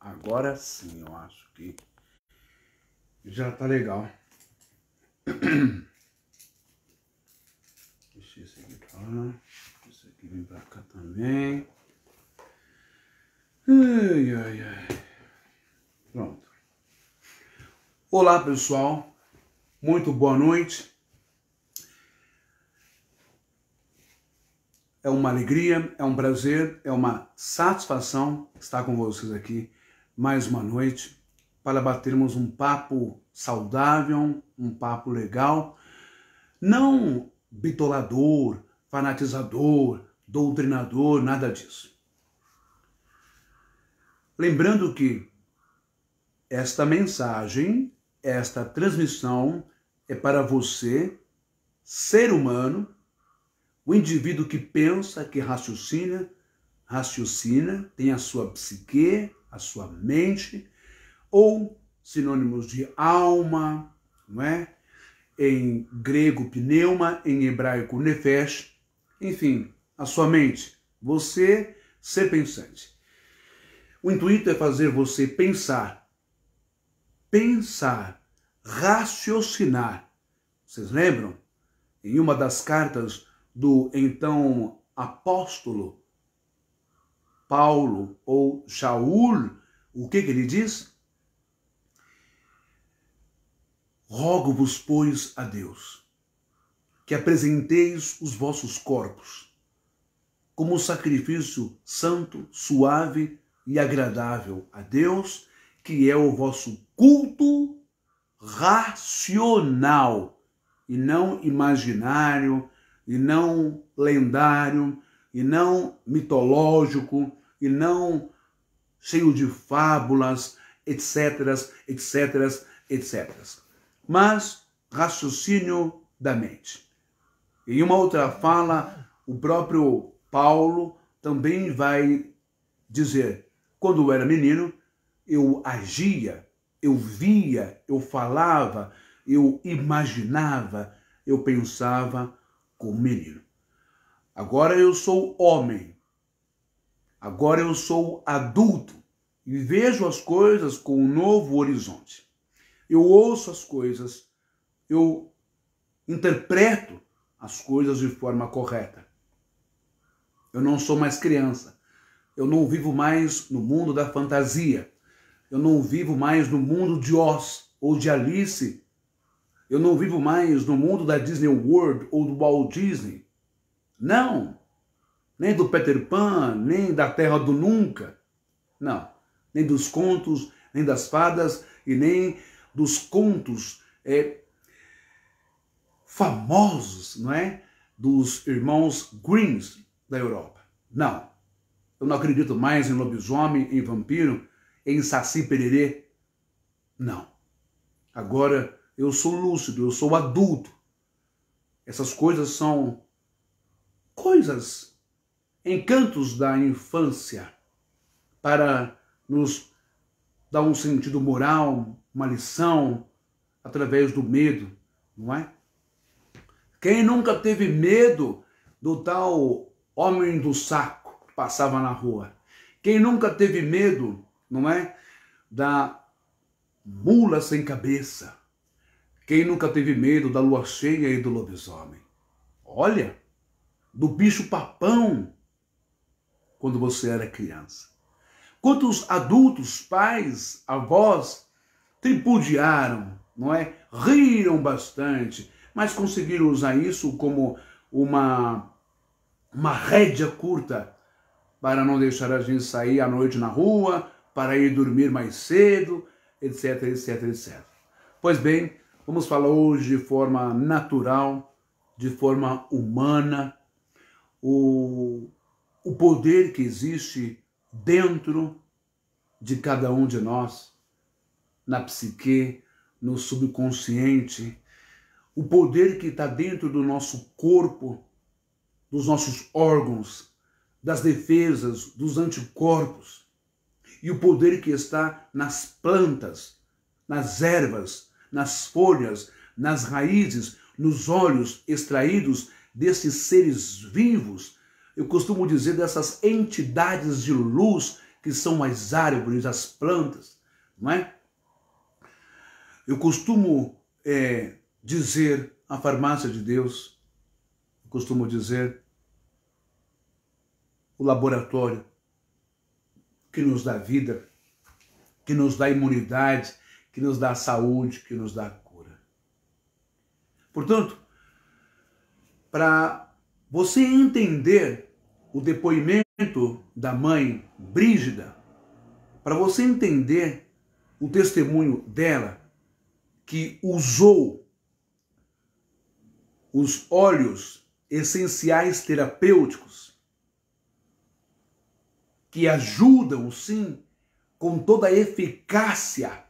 Agora sim, eu acho que já tá legal. Deixa esse aqui pra lá. Esse aqui vem pra cá também. Ai, ai, ai. Pronto. Olá, pessoal. Muito boa noite. É uma alegria, é um prazer, é uma satisfação estar com vocês aqui mais uma noite para batermos um papo saudável, um papo legal, não bitolador, fanatizador, doutrinador, nada disso. Lembrando que esta mensagem, esta transmissão é para você, ser humano, o indivíduo que pensa, que raciocina, tem a sua psique, a sua mente, ou sinônimos de alma, não é? Em grego, pneuma, em hebraico, nefesh, enfim, a sua mente, você ser pensante. O intuito é fazer você pensar, raciocinar. Vocês lembram? Em uma das cartas do então apóstolo Paulo ou Shaul, o que ele diz? Rogo-vos, pois, a Deus, que apresenteis os vossos corpos como sacrifício santo, suave e agradável a Deus, que é o vosso culto racional e não imaginário, e não lendário, e não mitológico, e não cheio de fábulas, etc, etc, etc. Mas raciocínio da mente. Em uma outra fala, o próprio Paulo também vai dizer: quando eu era menino, eu agia, eu via, eu falava, eu imaginava, eu pensava como menino. Agora eu sou homem, agora eu sou adulto e vejo as coisas com um novo horizonte. Eu ouço as coisas, eu interpreto as coisas de forma correta. Eu não sou mais criança, eu não vivo mais no mundo da fantasia, eu não vivo mais no mundo de Oz ou de Alice, eu não vivo mais no mundo da Disney World ou do Walt Disney. Não. Nem do Peter Pan, nem da Terra do Nunca. Não. Nem dos contos, nem das fadas e nem dos contos famosos, não é? Dos irmãos Greens da Europa. Não. Eu não acredito mais em lobisomem, em vampiro, em saci pererê. Não. Agora eu sou lúcido, eu sou adulto. Essas coisas são coisas, encantos da infância para nos dar um sentido moral, uma lição, através do medo, não é? Quem nunca teve medo do tal homem do saco que passava na rua? Quem nunca teve medo, não é? Da mula sem cabeça? Quem nunca teve medo da lua cheia e do lobisomem? Olha, do bicho papão, quando você era criança. Quantos adultos, pais, avós, tripudiaram, não é? Riram bastante, mas conseguiram usar isso como uma rédea curta para não deixar a gente sair à noite na rua, para ir dormir mais cedo, etc, etc, etc. Pois bem, vamos falar hoje de forma natural, de forma humana, o poder que existe dentro de cada um de nós, na psique, no subconsciente, o poder que está dentro do nosso corpo, dos nossos órgãos, das defesas, dos anticorpos, e o poder que está nas plantas, nas ervas, nas folhas, nas raízes, nos óleos extraídos desses seres vivos. Eu costumo dizer dessas entidades de luz que são as árvores, as plantas, não é? Eu costumo dizer a farmácia de Deus, eu costumo dizer o laboratório que nos dá vida, que nos dá imunidade, que nos dá saúde, que nos dá cura. Portanto, para você entender o depoimento da mãe Brígida, para você entender o testemunho dela, que usou os óleos essenciais terapêuticos, que ajudam, sim, com toda a eficácia,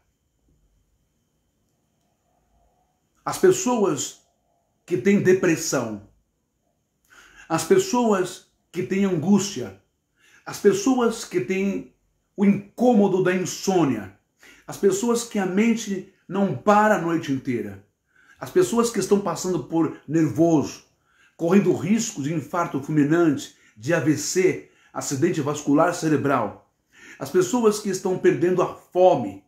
as pessoas que têm depressão, as pessoas que têm angústia, as pessoas que têm o incômodo da insônia, as pessoas que a mente não para a noite inteira, as pessoas que estão passando por nervoso, correndo risco de infarto fulminante, de AVC, acidente vascular cerebral, as pessoas que estão perdendo a fome,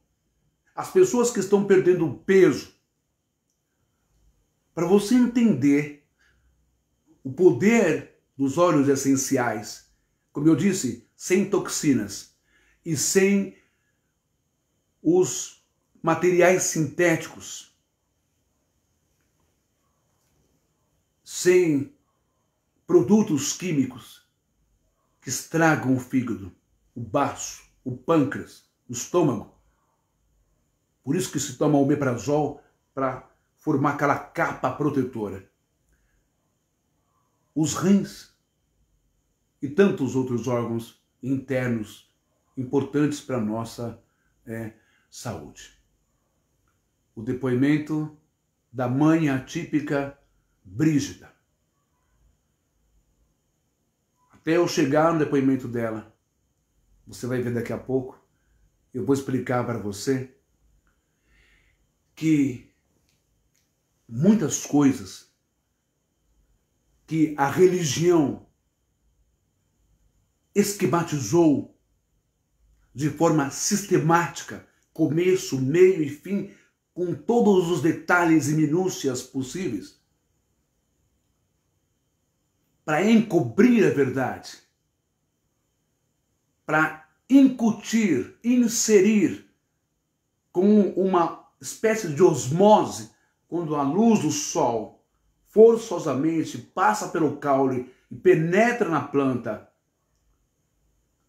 as pessoas que estão perdendo o peso. Para você entender o poder dos óleos essenciais, como eu disse, sem toxinas e sem os materiais sintéticos, sem produtos químicos que estragam o fígado, o baço, o pâncreas, o estômago. Por isso que se toma omeprazol para formar aquela capa protetora. Os rins e tantos outros órgãos internos importantes para a nossa saúde. O depoimento da mãe atípica Brígida. Até eu chegar no depoimento dela, você vai ver daqui a pouco, eu vou explicar para você que muitas coisas que a religião esquematizou de forma sistemática, começo, meio e fim, com todos os detalhes e minúcias possíveis, para encobrir a verdade, para incutir, inserir com uma espécie de osmose, quando a luz do sol forçosamente passa pelo caule e penetra na planta,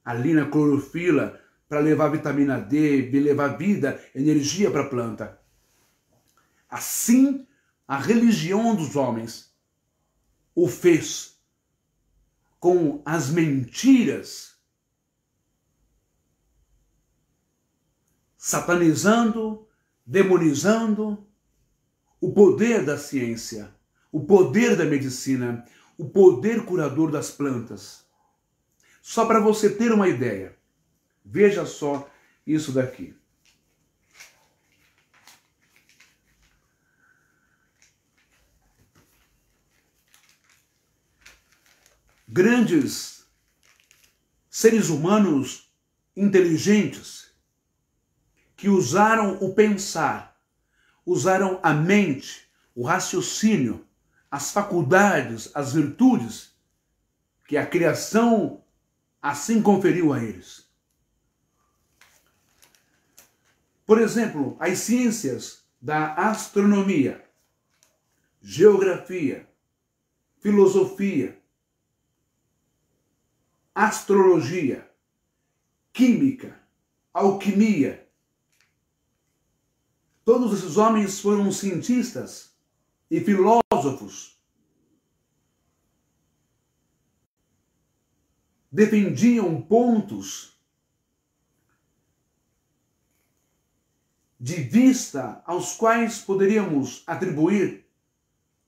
ali na clorofila, para levar vitamina D, levar vida, energia para a planta. Assim, a religião dos homens o fez com as mentiras, satanizando, demonizando o poder da ciência, o poder da medicina, o poder curador das plantas. Só para você ter uma ideia, veja só isso daqui. Grandes seres humanos inteligentes que usaram o pensar, usaram a mente, o raciocínio, as faculdades, as virtudes que a criação assim conferiu a eles. Por exemplo, as ciências da astronomia, geografia, filosofia, astrologia, química, alquimia. Todos esses homens foram cientistas e filósofos. Defendiam pontos de vista aos quais poderíamos atribuir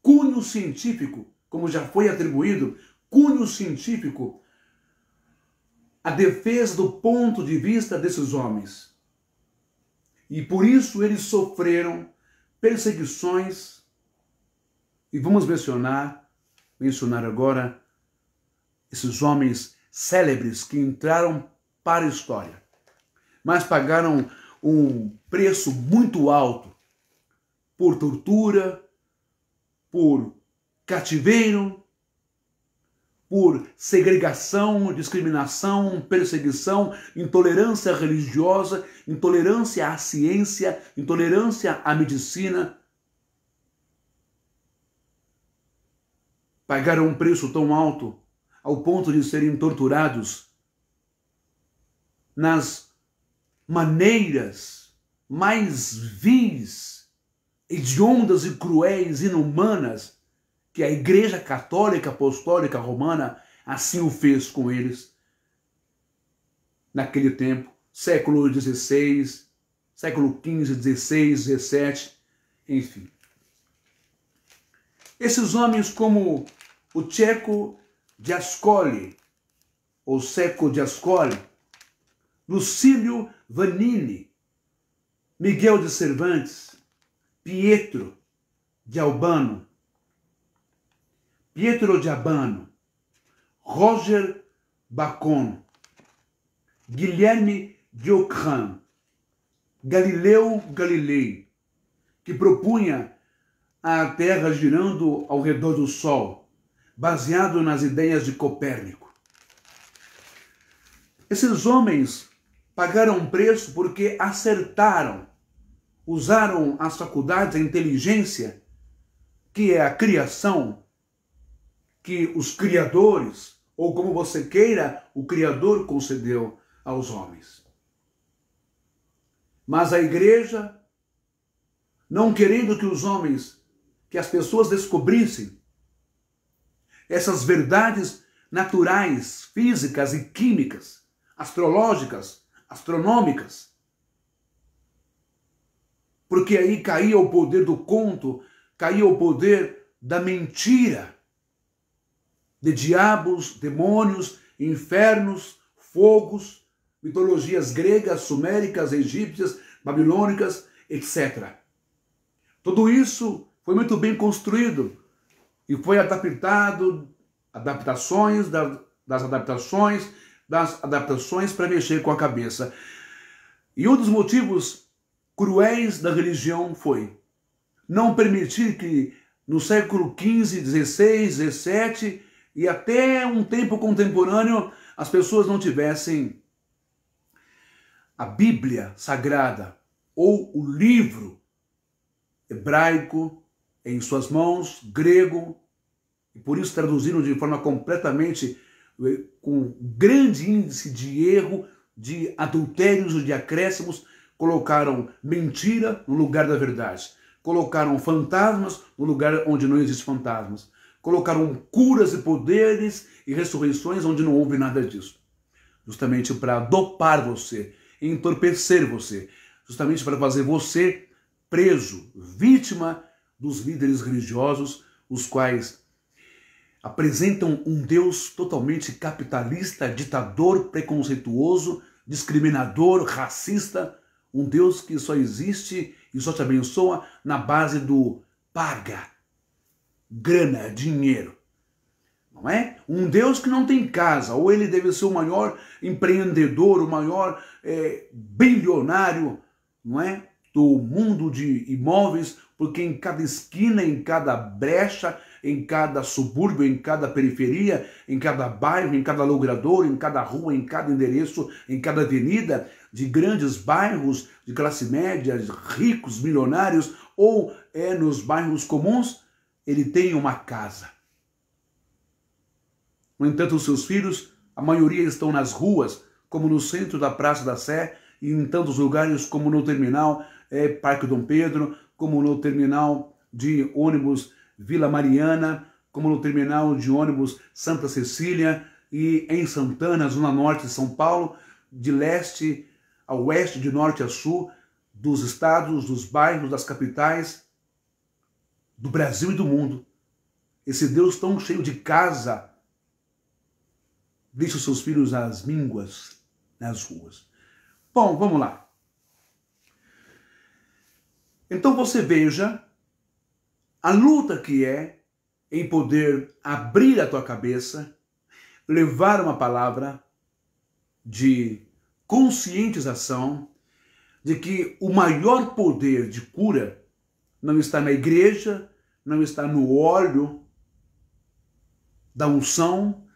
cunho científico, como já foi atribuído, cunho científico a defesa do ponto de vista desses homens. E por isso eles sofreram perseguições. E vamos mencionar agora esses homens célebres que entraram para a história. Mas pagaram um preço muito alto por tortura, por cativeiro, por segregação, discriminação, perseguição, intolerância religiosa, intolerância à ciência, intolerância à medicina. Pagaram um preço tão alto ao ponto de serem torturados nas maneiras mais vis, hediondas e cruéis, inumanas, que a Igreja Católica Apostólica Romana assim o fez com eles. Naquele tempo, século XVI, século XV, XVI, XVII, enfim. Esses homens como o Cecco di Ascoli, ou Cecco di Ascoli, Lucílio Vanini, Miguel de Cervantes, Pietro de Albano, Roger Bacon, Guilherme de Ockham, Galileu Galilei, que propunha a Terra girando ao redor do Sol, baseado nas ideias de Copérnico. Esses homens pagaram um preço porque acertaram, usaram as faculdades, a inteligência, que é a criação, que os criadores, ou como você queira, o Criador concedeu aos homens. Mas a igreja, não querendo que os homens, que as pessoas descobrissem essas verdades naturais, físicas e químicas, astrológicas, astronômicas, porque aí caía o poder do conto, caía o poder da mentira, de diabos, demônios, infernos, fogos, mitologias gregas, suméricas, egípcias, babilônicas, etc. Tudo isso foi muito bem construído e foi adaptações das adaptações para mexer com a cabeça. E um dos motivos cruéis da religião foi não permitir que no século XV, XVI, XVII e até um tempo contemporâneo as pessoas não tivessem a Bíblia Sagrada ou o livro hebraico em suas mãos, grego, e por isso traduziram de forma completamente, com grande índice de erro, de adultérios e de acréscimos, colocaram mentira no lugar da verdade, colocaram fantasmas no lugar onde não existem fantasmas, colocaram curas e poderes e ressurreições onde não houve nada disso, justamente para dopar você, entorpecer você, justamente para fazer você preso, vítima dos líderes religiosos, os quais apresentam um Deus totalmente capitalista, ditador, preconceituoso, discriminador, racista, um Deus que só existe e só te abençoa na base do paga, grana, dinheiro. Não é? Um Deus que não tem casa, ou ele deve ser o maior empreendedor, o maior bilionário, não é? Do mundo de imóveis, porque em cada esquina, em cada brecha, em cada subúrbio, em cada periferia, em cada bairro, em cada logrador, em cada rua, em cada endereço, em cada avenida, de grandes bairros de classe média, ricos, milionários, ou nos bairros comuns, ele tem uma casa. No entanto, os seus filhos, a maioria estão nas ruas, como no centro da Praça da Sé, e em tantos lugares como no terminal Parque Dom Pedro, como no terminal de ônibus Vila Mariana, como no terminal de ônibus Santa Cecília e em Santana, zona norte de São Paulo, de leste a oeste, de norte a sul, dos estados, dos bairros, das capitais, do Brasil e do mundo. Esse Deus tão cheio de casa deixa os seus filhos às mínguas nas ruas. Bom, vamos lá. Então você veja a luta que é em poder abrir a tua cabeça, levar uma palavra de conscientização de que o maior poder de cura não está na igreja, não está no óleo da unção,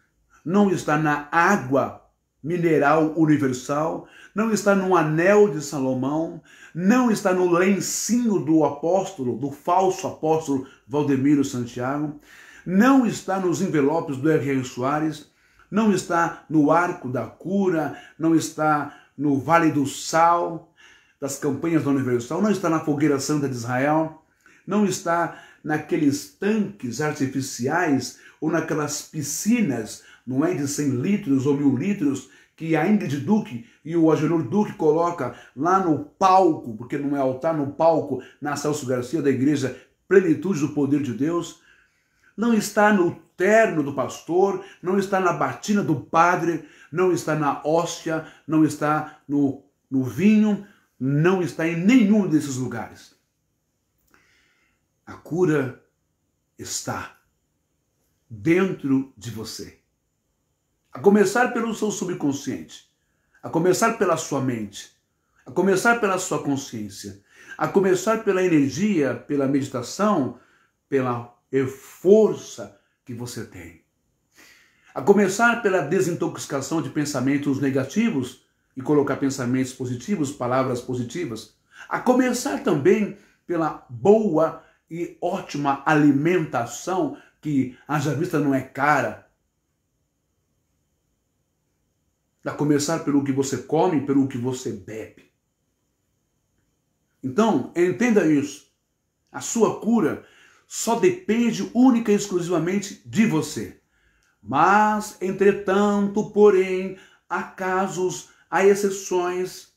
não está na água mineral universal, não está no anel de Salomão, não está no lencinho do apóstolo, do falso apóstolo Valdemiro Santiago, não está nos envelopes do R.R. Soares, não está no arco da cura, não está no Vale do Sal, das campanhas da Universal, não está na fogueira santa de Israel, não está naqueles tanques artificiais ou naquelas piscinas, não é, de 100 litros ou 1000 litros, que a Ingrid Duque e o Agenor Duque coloca lá no palco, porque não é altar, no palco, na Celso Garcia da igreja Plenitude do Poder de Deus, não está no terno do pastor, não está na batina do padre, não está na hóstia, não está no vinho, não está em nenhum desses lugares. A cura está dentro de você. A começar pelo seu subconsciente, a começar pela sua mente, a começar pela sua consciência, a começar pela energia, pela meditação, pela força que você tem. A começar pela desintoxicação de pensamentos negativos e colocar pensamentos positivos, palavras positivas. A começar também pela boa e ótima alimentação, que haja vista não é cara. A começar pelo que você come, pelo que você bebe. Então, entenda isso. A sua cura só depende única e exclusivamente de você. Mas, entretanto, porém, há casos, há exceções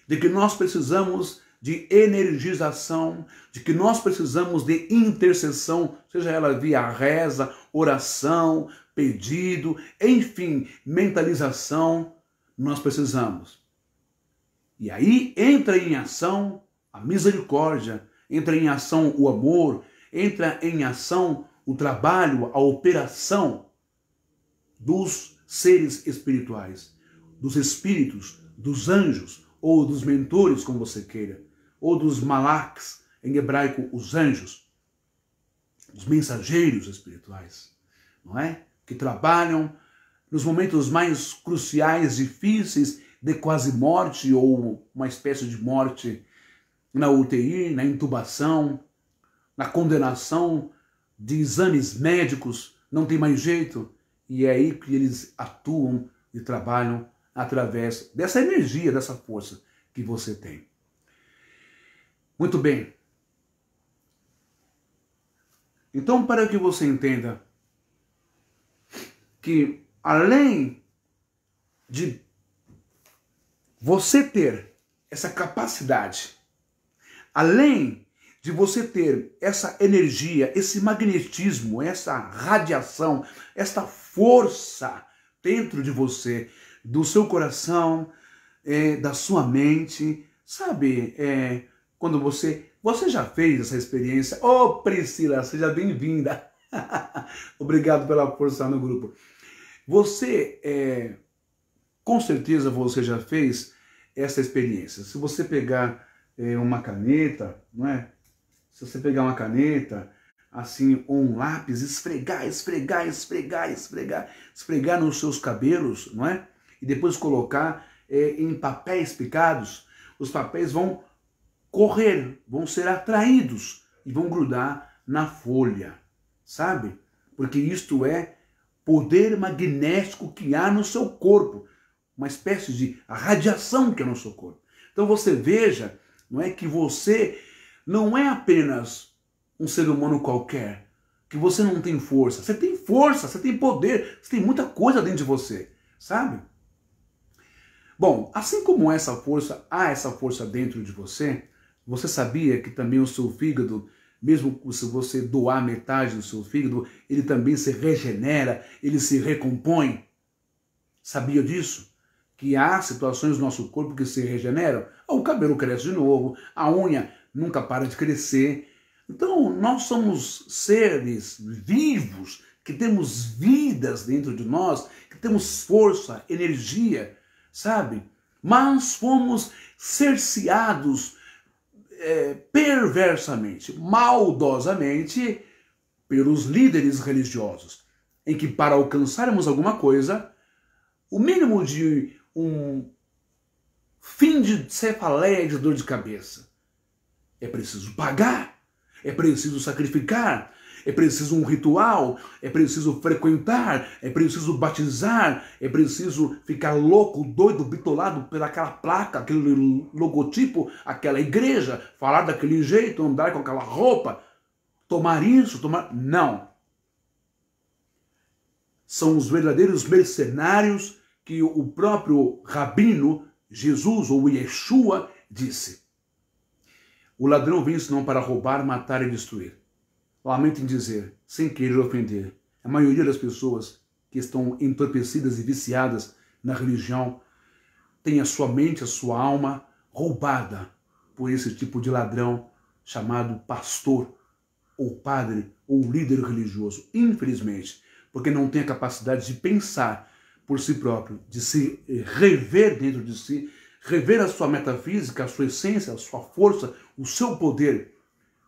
de que nós precisamos de energização, de que nós precisamos de intercessão, seja ela via reza, oração, pedido, enfim, mentalização, nós precisamos. E aí entra em ação a misericórdia, entra em ação o amor, entra em ação o trabalho, a operação dos seres espirituais, dos espíritos, dos anjos, ou dos mentores, como você queira, ou dos malaks, em hebraico, os anjos, os mensageiros espirituais, não é? Que trabalham nos momentos mais cruciais, difíceis, de quase morte, ou uma espécie de morte na UTI, na intubação, na condenação de exames médicos, não tem mais jeito, e é aí que eles atuam e trabalham através dessa energia, dessa força que você tem. Muito bem. Então, para que você entenda que além de você ter essa capacidade, além de você ter essa energia, esse magnetismo, essa radiação, essa força dentro de você, do seu coração, da sua mente, sabe? Quando você já fez essa experiência. Ô, Priscila, seja bem-vinda. Obrigado pela força no grupo. Você, com certeza você já fez essa experiência. Se você pegar uma caneta, não é? Se você pegar uma caneta, assim, ou um lápis, esfregar nos seus cabelos, não é? E depois colocar em papéis picados, os papéis vão correr, vão ser atraídos e vão grudar na folha, sabe? Porque isto é poder magnético que há no seu corpo, uma espécie de radiação que há no seu corpo. Então você veja, não é, que você não é apenas um ser humano qualquer, que você não tem força. Você tem força, você tem poder, você tem muita coisa dentro de você, sabe? Bom, assim como essa força, há essa força dentro de você, você sabia que também o seu fígado, mesmo se você doar metade do seu fígado, ele também se regenera, ele se recompõe? Sabia disso? Que há situações no nosso corpo que se regeneram? O cabelo cresce de novo, a unha nunca para de crescer. Então, nós somos seres vivos, que temos vidas dentro de nós, que temos força, energia, sabe? Mas fomos cerceados perversamente, maldosamente, pelos líderes religiosos, em que para alcançarmos alguma coisa, o mínimo de um fim de cefaleia, de dor de cabeça, é preciso pagar, é preciso sacrificar, é preciso um ritual, é preciso frequentar, é preciso batizar, é preciso ficar louco, doido, bitolado pelaquela placa, aquele logotipo, aquela igreja, falar daquele jeito, andar com aquela roupa, tomar isso, tomar... Não. São os verdadeiros mercenários que o próprio Rabino, Jesus ou Yeshua, disse. O ladrão vem senão para roubar, matar e destruir. Lamento em dizer, sem querer ofender, a maioria das pessoas que estão entorpecidas e viciadas na religião tem a sua mente, a sua alma roubada por esse tipo de ladrão chamado pastor, ou padre, ou líder religioso. Infelizmente, porque não tem a capacidade de pensar por si próprio, de se rever dentro de si, rever a sua metafísica, a sua essência, a sua força, o seu poder,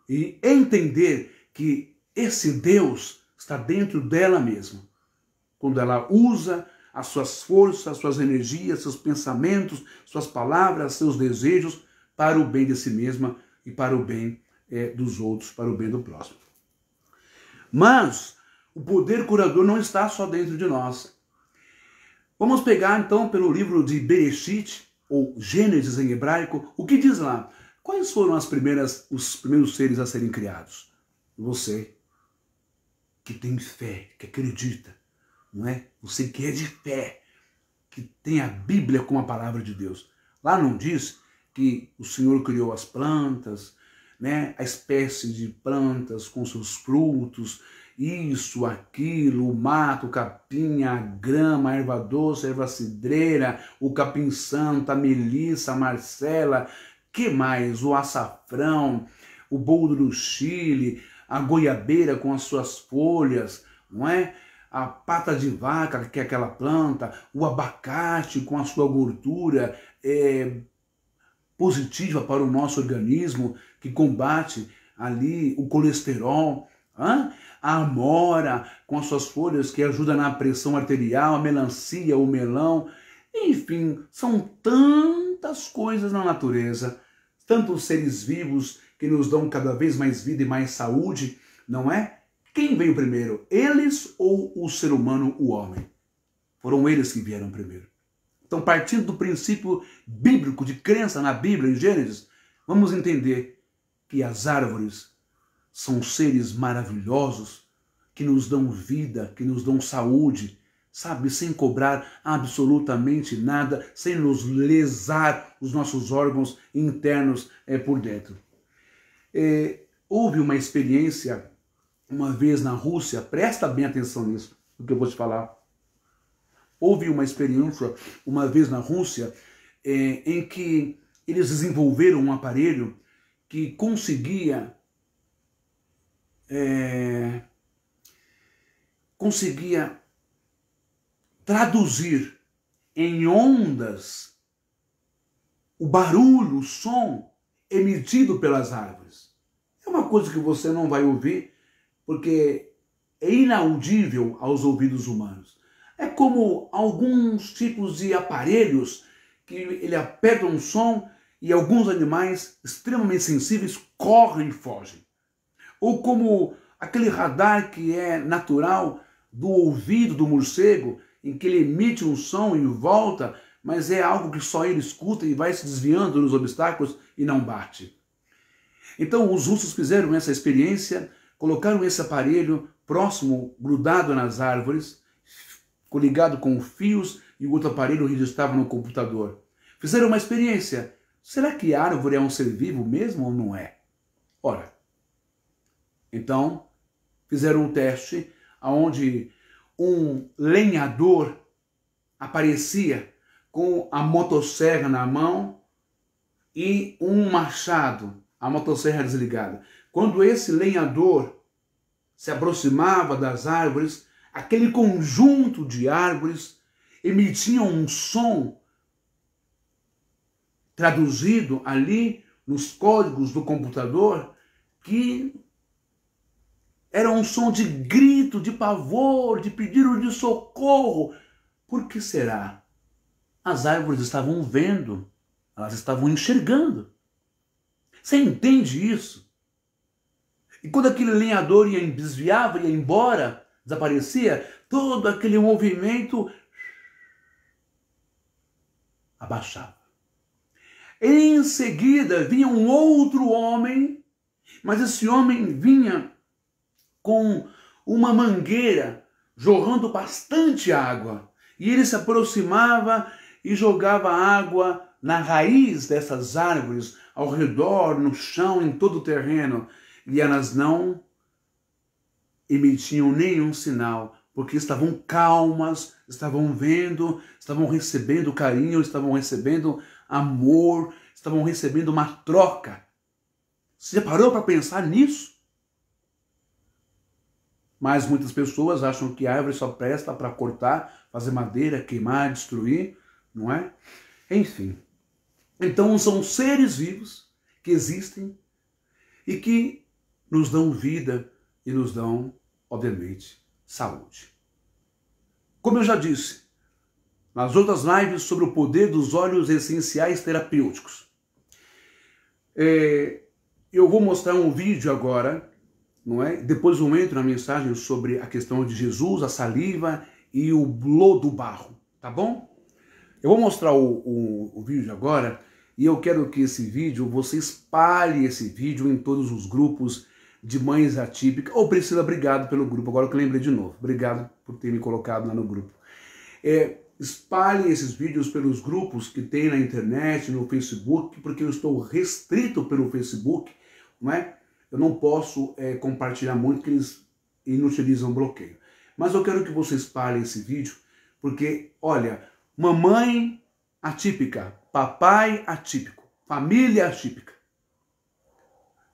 e entender que esse Deus está dentro dela mesma. Quando ela usa as suas forças, as suas energias, seus pensamentos, suas palavras, seus desejos para o bem de si mesma e para o bem dos outros, para o bem do próximo. Mas o poder curador não está só dentro de nós. Vamos pegar então pelo livro de Bereshit, ou Gênesis em hebraico, o que diz lá? Quais foram os primeiros seres a serem criados? Você, que tem fé, que acredita, não é? Você que é de fé, que tem a Bíblia como a palavra de Deus. Lá não diz que o Senhor criou as plantas, né? A espécie de plantas com seus frutos, isso, aquilo, o mato, o capim, a grama, a erva doce, a erva cidreira, o capim santo, a melissa, a marcela, que mais? O açafrão, o boldo do Chile, a goiabeira com as suas folhas, não é? A pata de vaca, que é aquela planta, o abacate com a sua gordura positiva para o nosso organismo, que combate ali o colesterol, a amora com as suas folhas que ajuda na pressão arterial, a melancia, o melão, enfim, são tantas coisas na natureza, tantos seres vivos que nos dão cada vez mais vida e mais saúde, não é? Quem veio primeiro, eles ou o ser humano, o homem? Foram eles que vieram primeiro. Então, partindo do princípio bíblico de crença na Bíblia, em Gênesis, vamos entender que as árvores são seres maravilhosos que nos dão vida, que nos dão saúde, sabe, sem cobrar absolutamente nada, sem nos lesar os nossos órgãos internos por dentro. Houve uma experiência uma vez na Rússia, presta bem atenção nisso, o que eu vou te falar. Houve uma experiência uma vez na Rússia em que eles desenvolveram um aparelho que conseguia traduzir em ondas o barulho, o som emitido pelas árvores. É uma coisa que você não vai ouvir porque é inaudível aos ouvidos humanos. É como alguns tipos de aparelhos que ele aperta um som e alguns animais extremamente sensíveis correm e fogem. Ou como aquele radar que é natural do ouvido do morcego, em que ele emite um som e volta, mas é algo que só ele escuta e vai se desviando nos obstáculos e não bate. Então os russos fizeram essa experiência, colocaram esse aparelho próximo, grudado nas árvores, ligado com fios, e o outro aparelho registrava no computador. Fizeram uma experiência. Será que a árvore é um ser vivo mesmo ou não é? Ora, então fizeram um teste onde um lenhador aparecia com a motosserra na mão e um machado, a motosserra desligada. Quando esse lenhador se aproximava das árvores, aquele conjunto de árvores emitia um som traduzido ali nos códigos do computador, que era um som de grito, de pavor, de pedido de socorro. Por que será? As árvores estavam vendo, elas estavam enxergando. Você entende isso? E quando aquele lenhador desviava, ia embora, desaparecia, todo aquele movimento abaixava. Em seguida vinha um outro homem, mas esse homem vinha com uma mangueira, jorrando bastante água. E ele se aproximava e jogava água na raiz dessas árvores, ao redor, no chão, em todo o terreno. E elas não emitiam nenhum sinal, porque estavam calmas, estavam vendo, estavam recebendo carinho, estavam recebendo amor, estavam recebendo uma troca. Você já parou para pensar nisso? Mas muitas pessoas acham que a árvore só presta para cortar, fazer madeira, queimar, destruir, não é? Enfim. Então são seres vivos que existem e que nos dão vida e nos dão, obviamente, saúde. Como eu já disse nas outras lives sobre o poder dos óleos essenciais terapêuticos, eu vou mostrar um vídeo agora, não é? Depois eu entro na mensagem sobre a questão de Jesus, a saliva e o lodo barro, tá bom? Eu vou mostrar o vídeo agora e eu quero que esse vídeo, você espalhe esse vídeo em todos os grupos de mães atípicas. Ô Priscila, obrigado pelo grupo, agora que eu lembrei de novo. Obrigado por ter me colocado lá no grupo. Espalhe esses vídeos pelos grupos que tem na internet, no Facebook, porque eu estou restrito pelo Facebook, não é? Eu não posso compartilhar muito, porque eles inutilizam bloqueio. Mas eu quero que você espalhe esse vídeo, porque, olha, mamãe atípica, papai atípico, família atípica.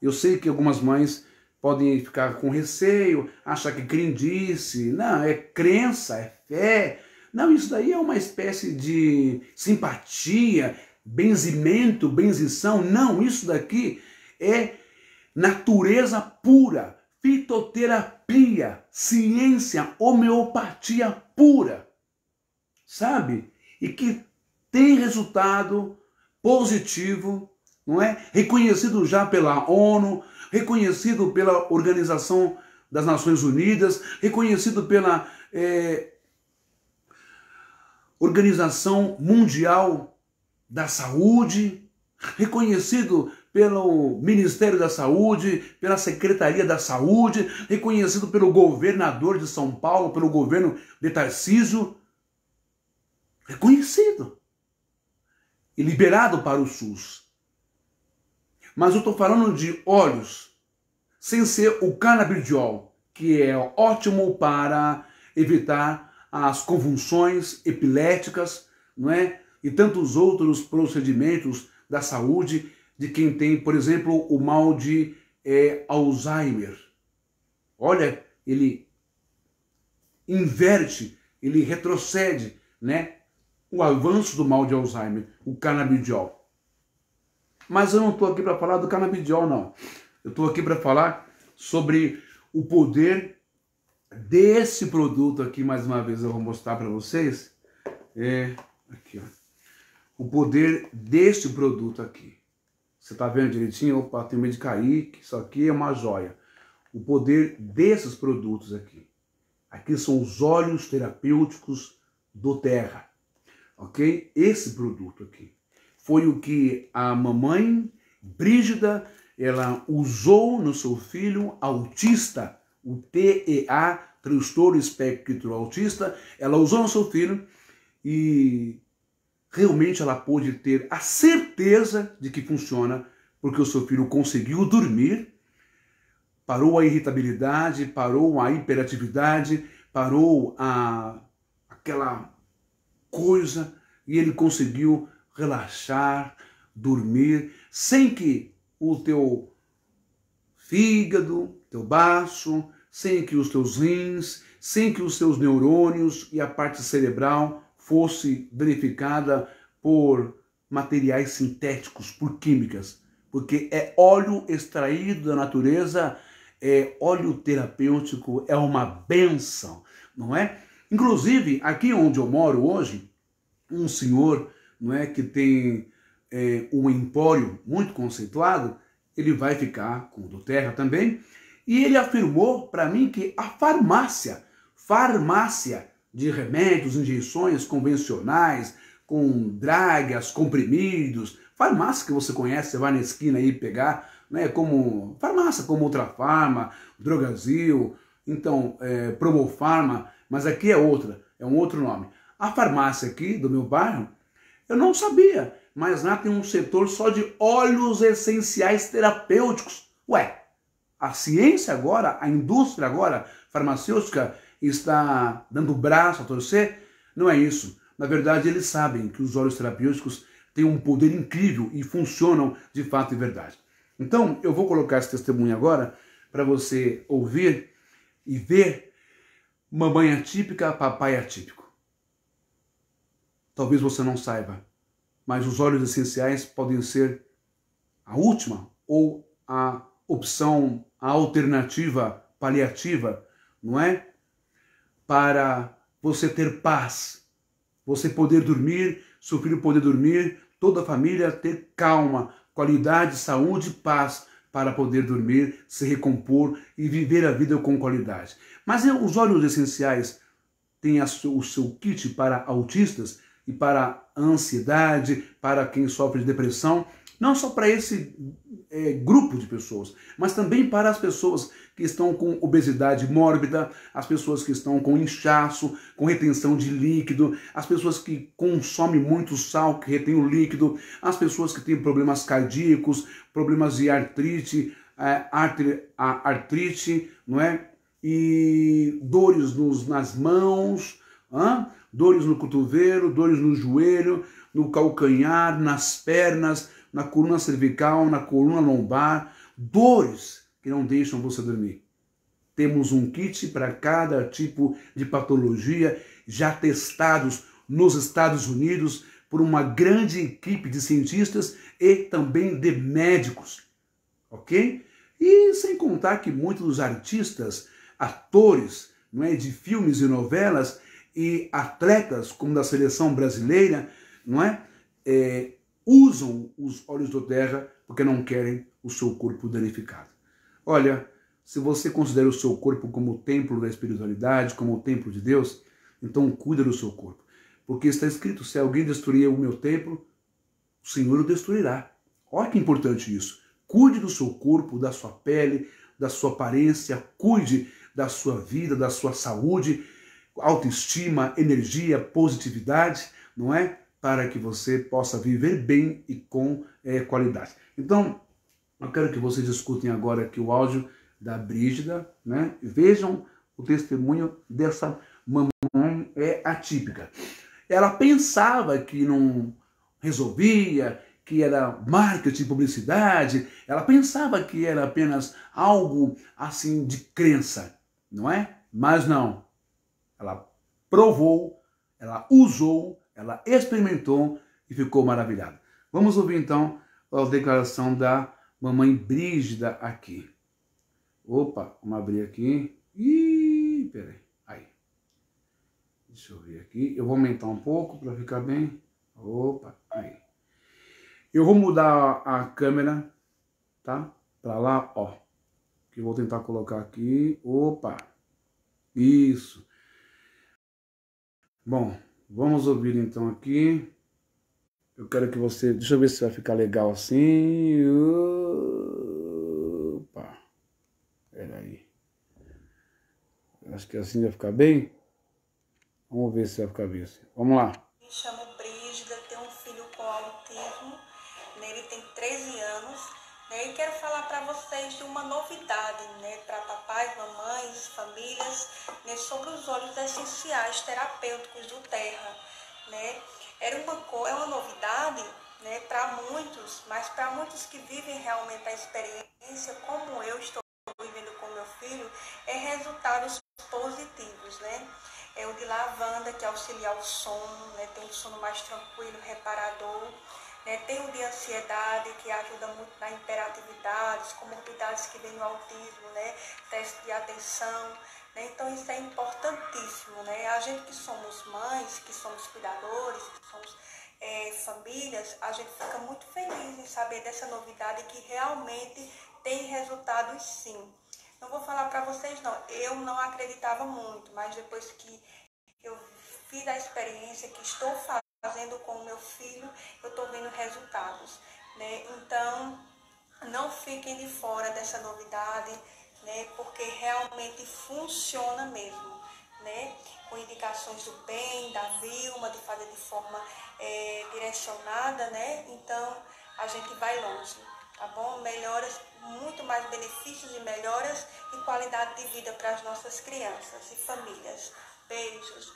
Eu sei que algumas mães podem ficar com receio, achar que crendice. Não, é crença, é fé. Não, isso daí é uma espécie de simpatia, benzimento, benzição. Não, isso daqui é natureza pura, fitoterapia, ciência, homeopatia pura, sabe? E que tem resultado positivo, não é? Reconhecido já pela ONU, reconhecido pela Organização das Nações Unidas, reconhecido pela Organização Mundial da Saúde, reconhecido pelo Ministério da Saúde, pela Secretaria da Saúde, reconhecido pelo governador de São Paulo, pelo governo de Tarcísio, reconhecido e liberado para o SUS. Mas eu estou falando de óleos, sem ser o canabidiol, que é ótimo para evitar as convulsões epiléticas, não é? E tantos outros procedimentos da saúde de quem tem, por exemplo, o mal de Alzheimer. Olha, ele inverte, ele retrocede, né? O avanço do mal de Alzheimer, o canabidiol. Mas eu não estou aqui para falar do canabidiol, não. Eu estou aqui para falar sobre o poder desse produto aqui, mais uma vez eu vou mostrar para vocês. Aqui, ó. O poder deste produto aqui. Você está vendo direitinho? Opa, tem medo de cair, que isso aqui é uma joia. O poder desses produtos aqui. Aqui são os óleos terapêuticos do Terra. Ok? Esse produto aqui foi o que a mamãe Brígida, ela usou no seu filho autista, o TEA, transtorno espectro autista. Ela usou no seu filho e realmente ela pôde ter a certeza de que funciona, porque o seu filho conseguiu dormir, parou a irritabilidade, parou a hiperatividade, parou aquela coisa, e ele conseguiu relaxar, dormir, sem que o teu fígado, teu baço, sem que os teus rins, sem que os teus neurônios e a parte cerebral fosse danificada por materiais sintéticos, por químicas, porque é óleo extraído da natureza, é óleo terapêutico, é uma benção, não é? Inclusive, aqui onde eu moro hoje, um senhor, não é, que tem um empório muito conceituado, ele vai ficar com o do terra também, e ele afirmou para mim que a farmácia de remédios, injeções convencionais, com dragas, comprimidos, farmácia que você conhece, você vai na esquina aí pegar, né, como farmácia como Ultrafarma, Drogazil, então Promofarma, mas aqui é outra, é um outro nome. A farmácia aqui do meu bairro, eu não sabia, mas lá tem um setor só de óleos essenciais terapêuticos. Ué, a ciência agora, a indústria agora, farmacêutica, está dando o braço a torcer? Não é isso. Na verdade, eles sabem que os óleos terapêuticos têm um poder incrível e funcionam de fato e verdade. Então, eu vou colocar esse testemunho agora para você ouvir e ver mamãe atípica, papai atípico. Talvez você não saiba, mas os óleos essenciais podem ser a última ou a opção, a alternativa paliativa, não é? Para você ter paz, você poder dormir, seu filho poder dormir, toda a família ter calma, qualidade, saúde e paz para poder dormir, se recompor e viver a vida com qualidade. Mas os óleos essenciais têm o seu kit para autistas e para ansiedade, para quem sofre de depressão, não só para esse grupo de pessoas, mas também para as pessoas que estão com obesidade mórbida, as pessoas que estão com inchaço, com retenção de líquido, as pessoas que consomem muito sal, que retém o líquido, as pessoas que têm problemas cardíacos, problemas de artrite, artrite, não é? E dores nas mãos, dores no cotovelo, dores no joelho, no calcanhar, nas pernas, na coluna cervical, na coluna lombar, dores que não deixam você dormir. Temos um kit para cada tipo de patologia, já testados nos Estados Unidos por uma grande equipe de cientistas e também de médicos, ok? E sem contar que muitos dos artistas, atores, não é, de filmes e novelas e atletas como da seleção brasileira, não é, usam os óleos do terra porque não querem o seu corpo danificado. Olha, se você considera o seu corpo como o templo da espiritualidade, como o templo de Deus, então cuida do seu corpo. Porque está escrito, se alguém destruir o meu templo, o Senhor o destruirá. Olha que importante isso. Cuide do seu corpo, da sua pele, da sua aparência, cuide da sua vida, da sua saúde, autoestima, energia, positividade, não é? Para que você possa viver bem e com qualidade. Então, eu quero que vocês escutem agora aqui o áudio da Brígida, né? Vejam o testemunho dessa mamãe atípica. Ela pensava que não resolvia, que era marketing, publicidade, ela pensava que era apenas algo assim de crença, não é? Mas não. Ela provou, ela usou, ela experimentou e ficou maravilhada. Vamos ouvir então a declaração da mamãe Brígida aqui. Opa, vamos abrir aqui. Ih, peraí. Aí. Deixa eu ver aqui. Eu vou aumentar um pouco para ficar bem. Opa, aí. Eu vou mudar a câmera, tá? Para lá, ó. Que eu vou tentar colocar aqui. Opa. Isso. Bom, vamos ouvir então aqui. Eu quero que você... Deixa eu ver se vai ficar legal assim. Opa. Peraí. Acho que assim vai ficar bem. Vamos ver se vai ficar bem assim. Vamos lá. Me chamo Brígida, tenho um filho com autismo. Ele tem 13 anos. E quero falar para vocês de uma novidade, para papais, mamães, famílias, sobre os óleos essenciais terapêuticos do Terra. É uma novidade, para muitos, mas para muitos que vivem realmente a experiência, como eu estou vivendo com meu filho, resultados positivos, É o de lavanda, que auxilia o sono, tem um sono mais tranquilo, reparador. né? Tem o de ansiedade, que ajuda muito na hiperatividade, comorbidades que vêm no autismo, né? Teste de atenção, né? Então isso é importantíssimo, né? A gente que somos mães, que somos cuidadores, que somos famílias, a gente fica muito feliz em saber dessa novidade que realmente tem resultados sim. Não vou falar para vocês não, eu não acreditava muito, mas depois que eu fiz a experiência que estou fazendo com o meu filho, eu estou vendo resultados, né? Então, não fiquem de fora dessa novidade, né? Porque realmente funciona mesmo, né? Com indicações do bem, da Vilma, de fazer de forma direcionada, né? Então, a gente vai longe, tá bom? Melhoras, muito mais benefícios e melhoras e qualidade de vida para as nossas crianças e famílias. Beijos.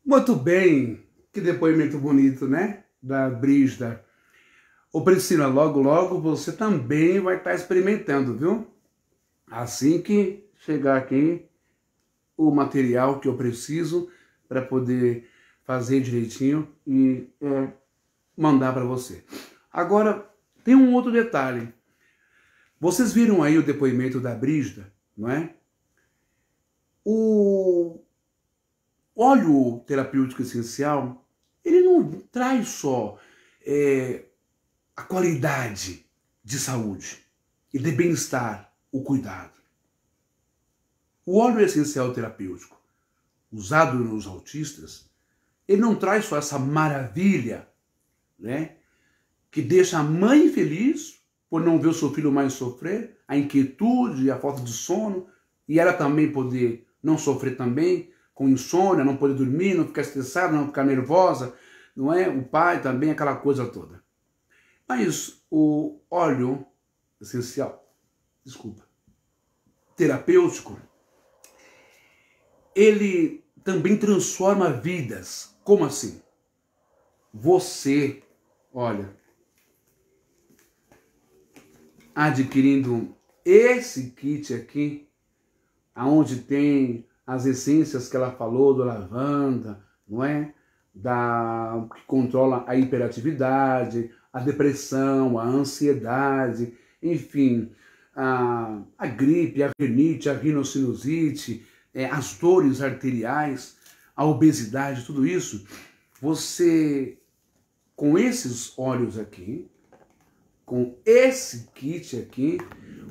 Muito bem, que depoimento bonito, né? Da Brígida. Ô Priscila, logo, logo você também vai estar experimentando, viu? Assim que chegar aqui o material que eu preciso para poder fazer direitinho e mandar para você. Agora, tem um outro detalhe. Vocês viram aí o depoimento da Brígida, não é? O óleo terapêutico essencial, ele não traz só a qualidade de saúde e de bem-estar, o cuidado. O óleo essencial terapêutico, usado nos autistas, ele não traz só essa maravilha, né, que deixa a mãe feliz por não ver o seu filho mais sofrer, a inquietude, a falta de sono, e ela também poder não sofrer também, com insônia, não poder dormir, não ficar estressada, não ficar nervosa, não é? O pai também, aquela coisa toda. Mas o óleo essencial, terapêutico, ele também transforma vidas. Como assim? Você, olha, adquirindo esse kit aqui, aonde tem as essências que ela falou, do lavanda, não é? Que controla a hiperatividade, a depressão, a ansiedade, enfim, a gripe, a rinite, a rinocinusite, as dores arteriais, a obesidade, tudo isso, você, com esses óleos aqui, com esse kit aqui,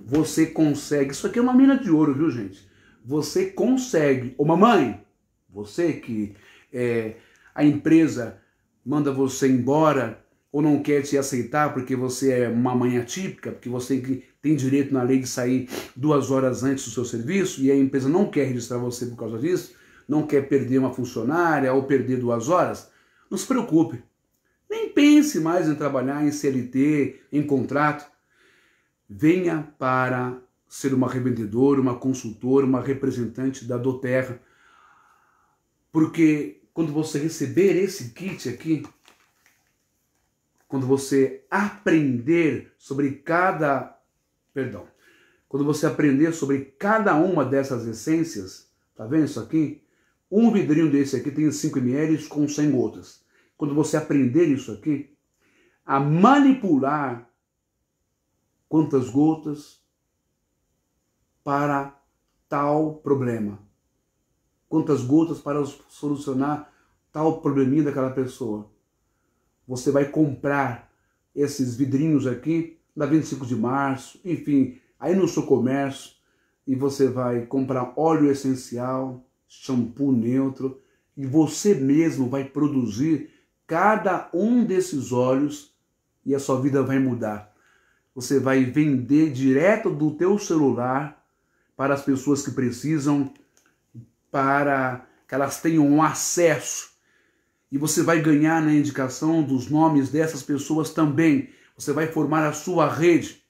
você consegue, isso aqui é uma mina de ouro, viu gente? Você consegue, ô mamãe, você que a empresa manda você embora ou não quer te aceitar porque você é uma mãe atípica, porque você tem direito na lei de sair 2 horas antes do seu serviço e a empresa não quer registrar você por causa disso, não quer perder uma funcionária ou perder 2 horas, não se preocupe. Nem pense mais em trabalhar em CLT, em contrato. Venha para ser uma revendedora, uma consultora, uma representante da doTERRA. Porque quando você receber esse kit aqui, quando você aprender sobre quando você aprender sobre cada uma dessas essências, tá vendo isso aqui? Um vidrinho desse aqui tem 5 ml com 100 gotas. Quando você aprender isso aqui, a manipular quantas gotas para tal problema, quantas gotas para solucionar tal probleminha daquela pessoa. Você vai comprar esses vidrinhos aqui na 25 de março, enfim, aí no seu comércio, e você vai comprar óleo essencial, shampoo neutro, e você mesmo vai produzir cada um desses óleos e a sua vida vai mudar. Você vai vender direto do teu celular para as pessoas que precisam, para que elas tenham um acesso. E você vai ganhar na indicação dos nomes dessas pessoas também. Você vai formar a sua rede.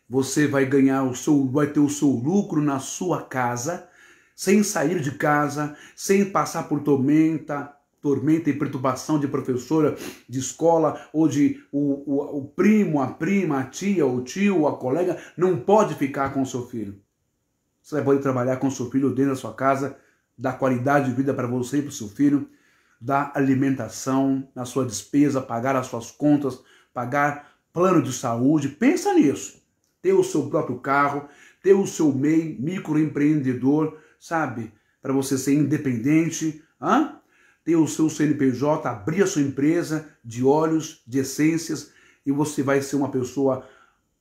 Você vai ganhar vai ter o seu lucro na sua casa, sem sair de casa, sem passar por tormenta e perturbação de professora de escola, ou de o primo, a prima, a tia, o tio, a colega, não pode ficar com o seu filho. Você vai poder trabalhar com o seu filho dentro da sua casa, dar qualidade de vida para você e para o seu filho, da alimentação, na sua despesa, pagar as suas contas, pagar plano de saúde. Pensa nisso. Ter o seu próprio carro, ter o seu MEI, microempreendedor, sabe? Para você ser independente, ter o seu CNPJ, abrir a sua empresa de óleos, de essências, e você vai ser uma pessoa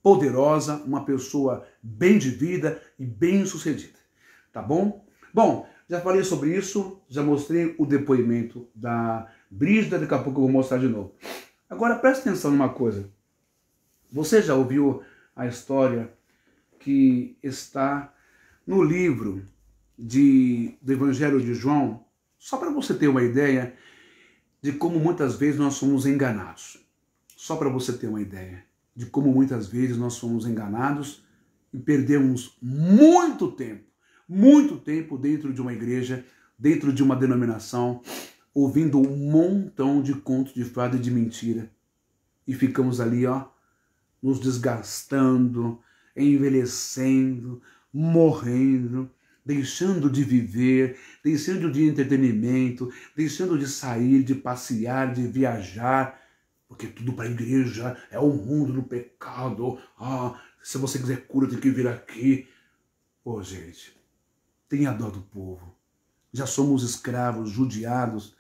poderosa, uma pessoa bem de vida e bem sucedida, tá bom? Bom, já falei sobre isso, já mostrei o depoimento da Brígida, daqui a pouco eu vou mostrar de novo. Agora preste atenção numa coisa, você já ouviu a história que está no livro do Evangelho de João, só para você ter uma ideia de como muitas vezes nós somos enganados. Só para você ter uma ideia de como muitas vezes nós somos enganados e perdemos muito tempo dentro de uma igreja, dentro de uma denominação, ouvindo um montão de contos de fada e de mentira. E ficamos ali, nos desgastando, envelhecendo, morrendo, deixando de viver, deixando de entretenimento, deixando de sair, de passear, de viajar, porque tudo para a igreja é o mundo do pecado. Se você quiser cura, tem que vir aqui. Pô, gente, tenha dó do povo. Já somos escravos, judiados,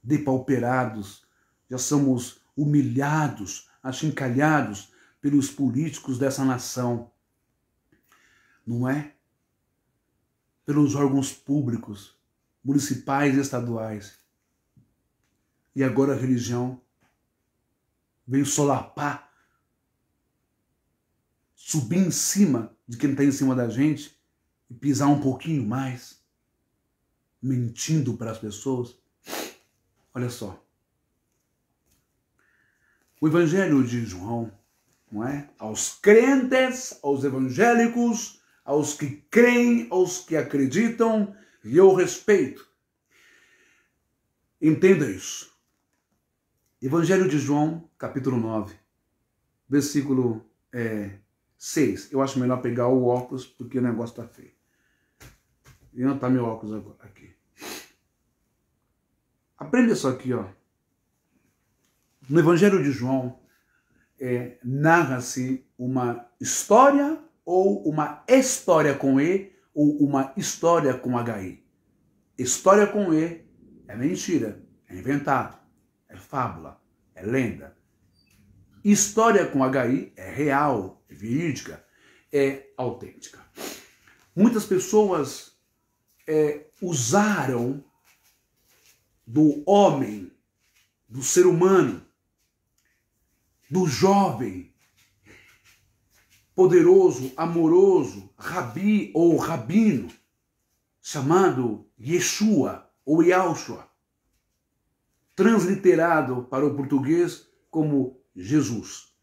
depauperados, já somos humilhados, achincalhados pelos políticos dessa nação. Não é? Pelos órgãos públicos, municipais e estaduais. E agora a religião veio solapar, subir em cima de quem está em cima da gente e pisar um pouquinho mais, mentindo para as pessoas. Olha só. O Evangelho de João, não é? Aos crentes, aos evangélicos, aos que creem, aos que acreditam, e eu respeito. Entenda isso. Evangelho de João, capítulo 9, versículo 6. Eu acho melhor pegar o óculos, porque o negócio está feio. E não está meu óculos agora, aqui. Aprenda isso aqui, No Evangelho de João, narra-se uma história ou uma história com E ou uma história com HI. História com E é mentira, é inventado, é fábula, é lenda. História com HI é real, é verídica, é autêntica. Muitas pessoas usaram do homem, do ser humano, do jovem, poderoso, amoroso, rabi ou rabino, chamado Yeshua ou Yahushua, transliterado para o português como Jesus.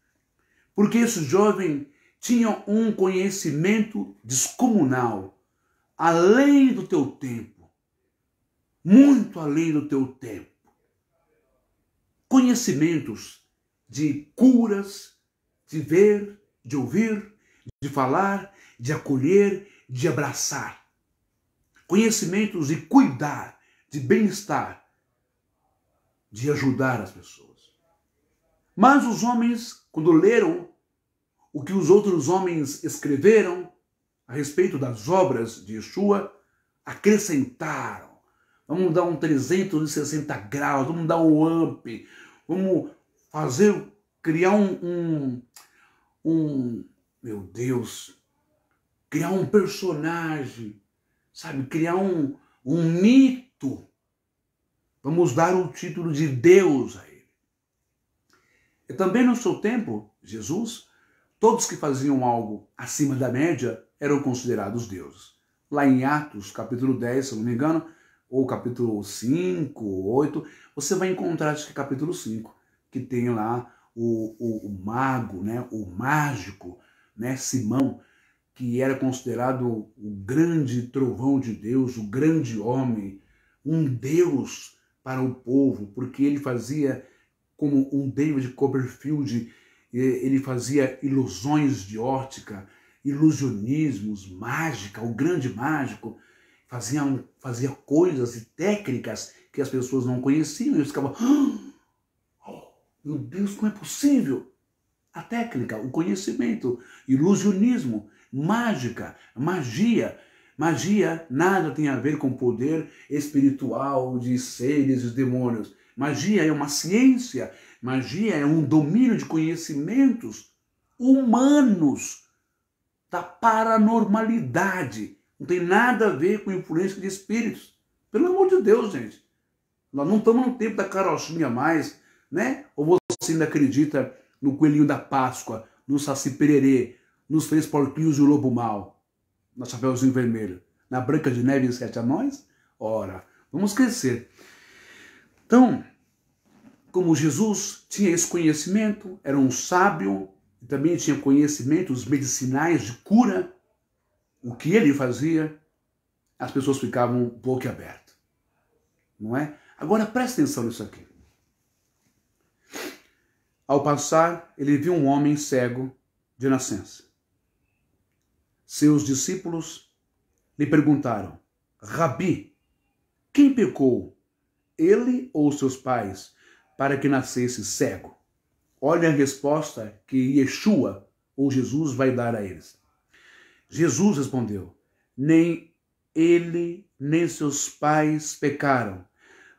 Porque esse jovem tinha um conhecimento descomunal, além do teu tempo, muito além do teu tempo. Conhecimentos de curas, de ver, de ouvir, de falar, de acolher, de abraçar. Conhecimentos de cuidar, de bem-estar, de ajudar as pessoas. Mas os homens, quando leram o que os outros homens escreveram a respeito das obras de Yeshua, acrescentaram. Vamos dar um 360 graus, vamos dar um up, vamos criar meu Deus, criar um personagem, sabe, criar um mito. Vamos dar o título de Deus a ele. E também no seu tempo, Jesus, todos que faziam algo acima da média eram considerados deuses. Lá em Atos, capítulo 10, se não me engano, ou capítulo 5, 8, você vai encontrar, acho que capítulo 5, que tem lá o mago, né, o mágico, né, Simão, que era considerado o grande trovão de Deus, o grande homem, um Deus para o povo, porque ele fazia como um David Copperfield, ele fazia ilusões de óptica, ilusionismos, mágica, o grande mágico, fazia coisas e técnicas que as pessoas não conheciam. Eles ficavam, oh, meu Deus, como é possível? A técnica, o conhecimento, ilusionismo, mágica, magia. Magia nada tem a ver com poder espiritual de seres e demônios. Magia é uma ciência, magia é um domínio de conhecimentos humanos, da paranormalidade. Não tem nada a ver com influência de espíritos. Pelo amor de Deus, gente. Nós não estamos no tempo da carochinha mais, né? Ou você ainda acredita no coelhinho da Páscoa, no Saci Pererê, nos Três Porquinhos e o Lobo Mau, no Chapeuzinho Vermelho, na Branca de Neve e os Sete Anões? Ora, vamos crescer. Então, como Jesus tinha esse conhecimento, era um sábio, e também tinha conhecimentos medicinais de cura, o que ele fazia, as pessoas ficavam boquiabertas. Não é? Agora presta atenção nisso aqui. Ao passar, ele viu um homem cego de nascença. Seus discípulos lhe perguntaram, Rabi, quem pecou, ele ou seus pais, para que nascesse cego? Olha a resposta que Yeshua, ou Jesus, vai dar a eles. Jesus respondeu, nem ele, nem seus pais pecaram,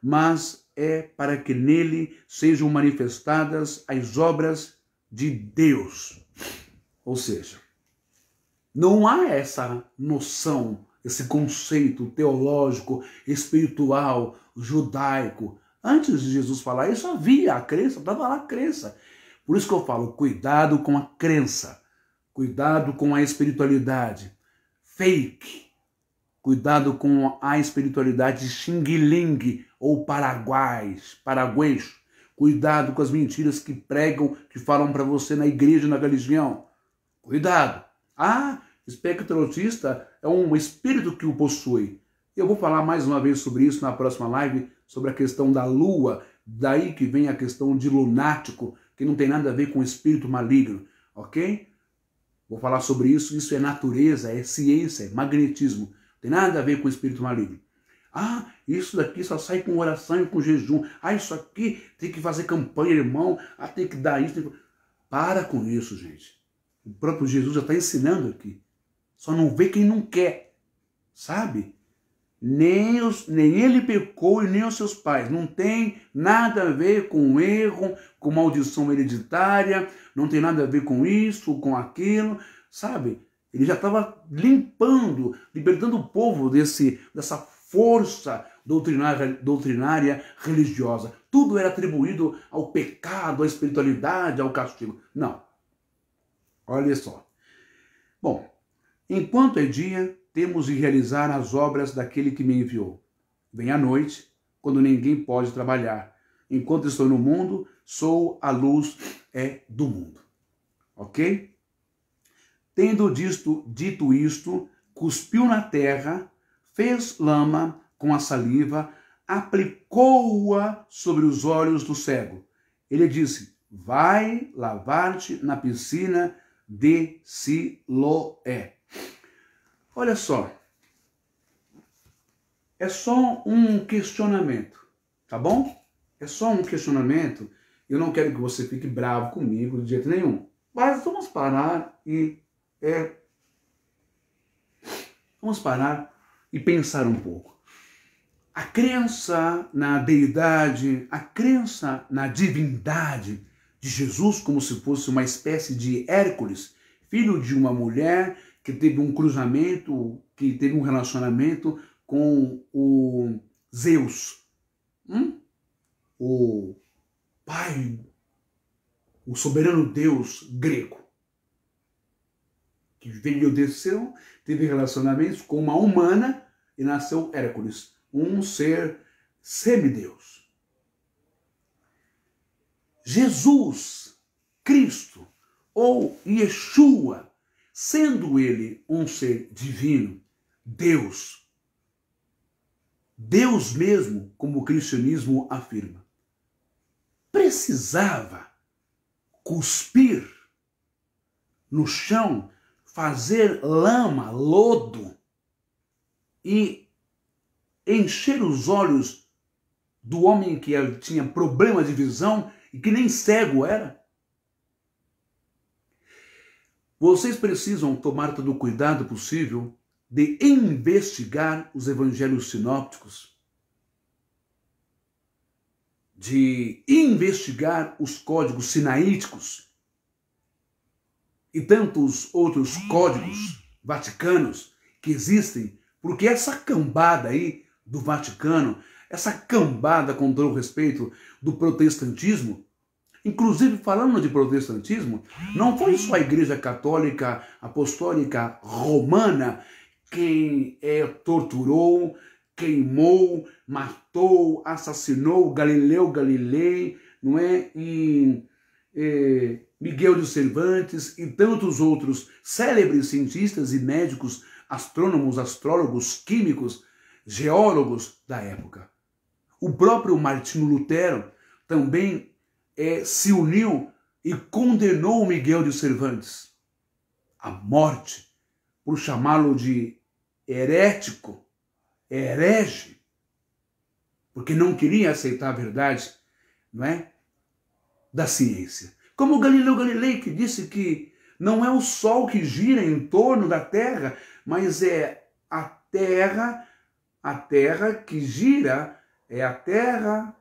mas é para que nele sejam manifestadas as obras de Deus. Ou seja, não há essa noção, esse conceito teológico, espiritual, judaico. Antes de Jesus falar isso, havia a crença, estava lá a crença. Por isso que eu falo, cuidado com a crença, cuidado com a espiritualidade fake, cuidado com a espiritualidade xing-ling ou paraguaios, cuidado com as mentiras que pregam, que falam para você na igreja, na religião. Cuidado. Ah, espectro autista é um espírito que o possui. Eu vou falar mais uma vez sobre isso na próxima live, sobre a questão da lua, daí que vem a questão de lunático, que não tem nada a ver com espírito maligno, ok? Vou falar sobre isso, isso é natureza, é ciência, é magnetismo, não tem nada a ver com espírito maligno. Ah, isso daqui só sai com oração e com jejum. Ah, isso aqui tem que fazer campanha, irmão, ah, tem que dar isso. Que... Para com isso, gente. O próprio Jesus já está ensinando aqui. Só não vê quem não quer, sabe? Nem ele pecou e nem os seus pais. Não tem nada a ver com erro, com maldição hereditária, não tem nada a ver com isso, com aquilo, sabe? Ele já estava limpando, libertando o povo dessa força doutrinária religiosa. Tudo era atribuído ao pecado, à espiritualidade, ao castigo. Não. Olha só. Bom, enquanto é dia, temos de realizar as obras daquele que me enviou. Vem a noite, quando ninguém pode trabalhar. Enquanto estou no mundo, sou a luz do mundo. Ok? Tendo dito isto, cuspiu na terra, fez lama com a saliva, aplicou-a sobre os olhos do cego. Ele disse, vai lavar-te na piscina de Siloé. Olha só, é só um questionamento, tá bom? É só um questionamento. Eu não quero que você fique bravo comigo de jeito nenhum. Mas vamos parar e pensar um pouco. A crença na deidade, a crença na divindade de Jesus, como se fosse uma espécie de Hércules, filho de uma mulher que teve um cruzamento, que teve um relacionamento com o Zeus, o pai, o soberano deus grego, que veio, desceu, teve relacionamentos com uma humana e nasceu Hércules, um ser semideus. Jesus, Cristo, ou Yeshua, sendo ele um ser divino, Deus mesmo, como o cristianismo afirma, precisava cuspir no chão, fazer lama, lodo e encher os olhos do homem que tinha problema de visão e que nem cego era. Vocês precisam tomar todo o cuidado possível de investigar os evangelhos sinópticos, de investigar os códigos sinaíticos e tantos outros códigos vaticanos que existem, porque essa cambada aí do Vaticano, essa cambada com todo o respeito do protestantismo, inclusive falando de protestantismo, não foi só a Igreja Católica Apostólica Romana quem torturou, queimou, matou, assassinou Galileu Galilei, não é? E Miguel de Cervantes e tantos outros célebres cientistas e médicos, astrônomos, astrólogos, químicos, geólogos da época. O próprio Martinho Lutero também se uniu e condenou Miguel de Cervantes à morte por chamá-lo de herético, herege, porque não queria aceitar a verdade, não é, da ciência. Como Galileu Galilei, que disse que não é o Sol que gira em torno da Terra, mas é a Terra que gira, é a Terra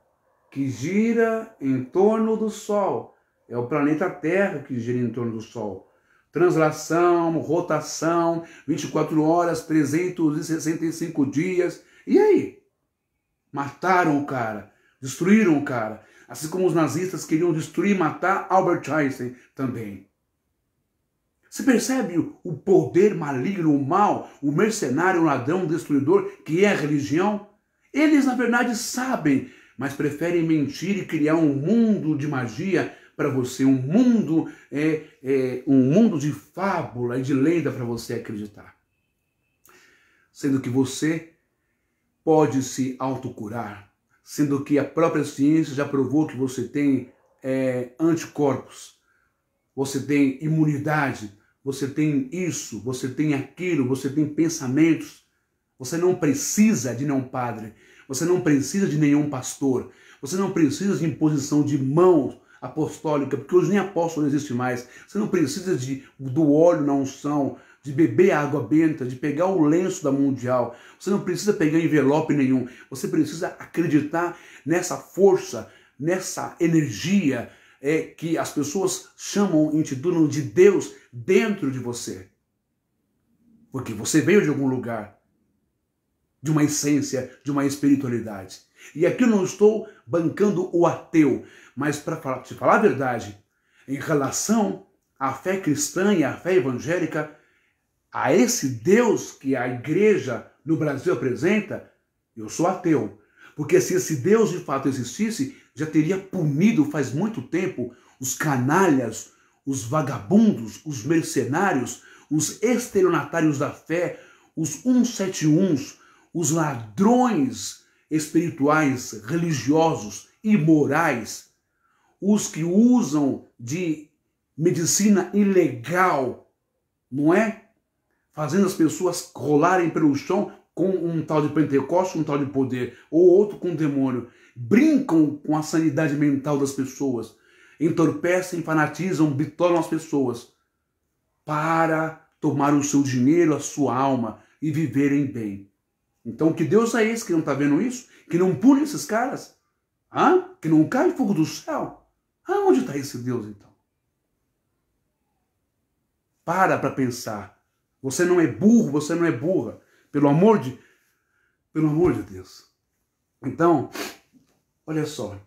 que gira em torno do Sol. É o planeta Terra que gira em torno do Sol. Translação, rotação, 24 horas, 365 dias. E aí? Mataram o cara, destruíram o cara. Assim como os nazistas queriam destruir e matar Albert Einstein também. Você percebe o poder maligno, o mal, o mercenário, o ladrão, o destruidor, que é a religião? Eles, na verdade, sabem, mas preferem mentir e criar um mundo de magia para você, um mundo de fábula e de lenda para você acreditar. Sendo que você pode se autocurar, sendo que a própria ciência já provou que você tem anticorpos, você tem imunidade, você tem isso, você tem aquilo, você tem pensamentos. Você não precisa de nenhum padre, você não precisa de nenhum pastor, você não precisa de imposição de mãos apostólica, porque hoje nem apóstolo existe mais. Você não precisa do óleo na unção, de beber água benta, de pegar o lenço da mundial. Você não precisa pegar envelope nenhum. Você precisa acreditar nessa força, nessa energia que as pessoas chamam, intitulam de Deus dentro de você. Porque você veio de algum lugar, de uma essência, de uma espiritualidade. E aqui eu não estou bancando o ateu, mas para te falar a verdade, em relação à fé cristã e à fé evangélica, a esse Deus que a igreja no Brasil apresenta, eu sou ateu. Porque se esse Deus de fato existisse, já teria punido faz muito tempo os canalhas, os vagabundos, os mercenários, os estelionatários da fé, os 171, os ladrões espirituais, religiosos e morais, os que usam de medicina ilegal, não é? Fazendo as pessoas rolarem pelo chão com um tal de Pentecoste, um tal de poder, ou outro com demônio. Brincam com a sanidade mental das pessoas, entorpecem, fanatizam, bitolam as pessoas para tomar o seu dinheiro, a sua alma e viverem bem. Então, que Deus é esse que não está vendo isso? Que não pune esses caras? Que não cai fogo do céu? Onde está esse Deus, então? Para pensar. Você não é burro, você não é burra. Pelo amor de Deus. Então, olha só.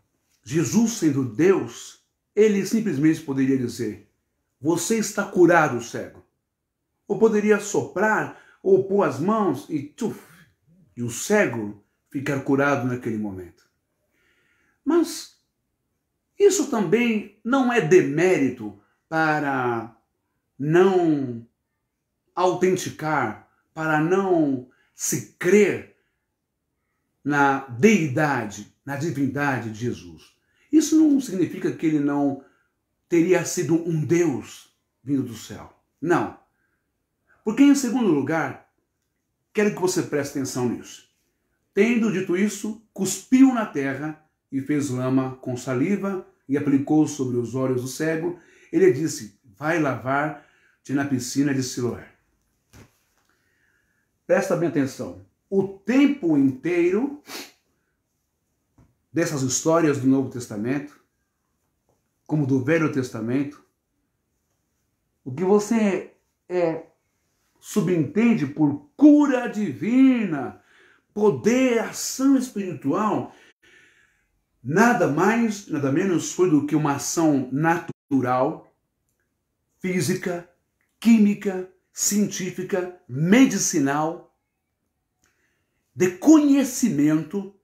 Jesus, sendo Deus, ele simplesmente poderia dizer: você está curado, cego. Ou poderia soprar, ou pôr as mãos e tchuf, e o cego ficar curado naquele momento. Mas isso também não é demérito para não autenticar, para não se crer na deidade, na divindade de Jesus. Isso não significa que ele não teria sido um Deus vindo do céu. Não. Porque, em segundo lugar, quero que você preste atenção nisso. Tendo dito isso, cuspiu na terra e fez lama com saliva e aplicou sobre os olhos do cego. Ele disse: vai lavar-te na piscina de Siloé. Presta bem atenção. O tempo inteiro dessas histórias do Novo Testamento, como do Velho Testamento, o que você subentende por cura divina, poder, ação espiritual, nada mais, nada menos foi do que uma ação natural, física, química, científica, medicinal, de conhecimento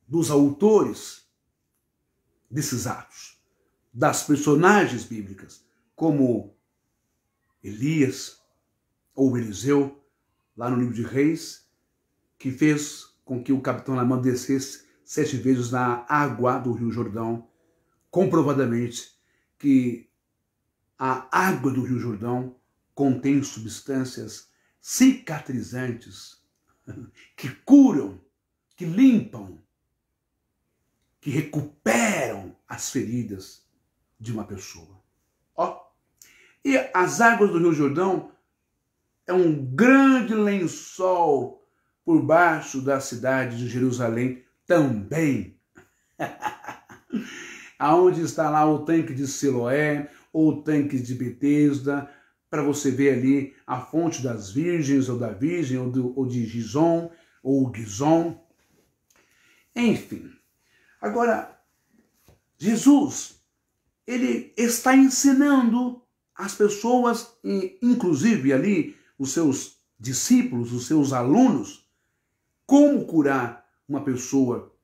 dos autores desses atos, das personagens bíblicas, como Elias ou Eliseu, lá no livro de Reis, que fez com que o capitão Naamã descesse 7 vezes na água do Rio Jordão, comprovadamente que a água do Rio Jordão contém substâncias cicatrizantes que curam, que limpam, que recuperam as feridas de uma pessoa. E as águas do Rio Jordão é um grande lençol por baixo da cidade de Jerusalém também. Aonde está lá o tanque de Siloé, ou o tanque de Betesda, para você ver ali a fonte das virgens, ou da virgem, ou de Gizom, ou Gizom. Enfim. Agora, Jesus, ele está ensinando as pessoas, inclusive ali, os seus discípulos, os seus alunos, como curar uma pessoa,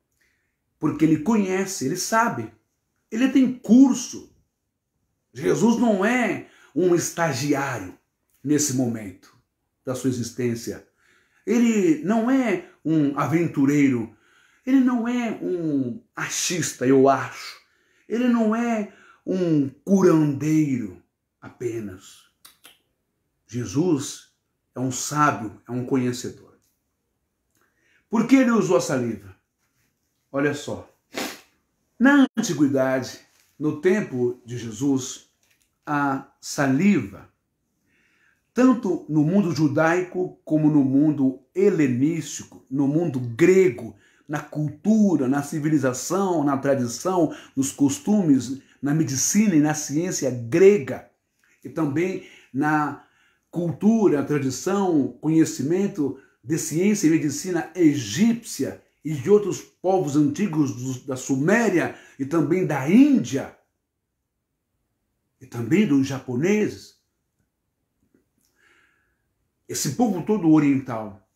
porque ele conhece, ele sabe, ele tem curso. Jesus não é um estagiário nesse momento da sua existência. Ele não é um aventureiro, ele não é um achista, eu acho. Ele não é um curandeiro apenas. Jesus é um sábio, é um conhecedor. Por que ele usou a saliva? Olha só. Na antiguidade, no tempo de Jesus, a saliva, tanto no mundo judaico como no mundo helenístico, no mundo grego, na cultura, na civilização, na tradição, nos costumes, na medicina e na ciência grega, e também na cultura, tradição, conhecimento de ciência e medicina egípcia e de outros povos antigos da Suméria e também da Índia e também dos japoneses. Esse povo todo oriental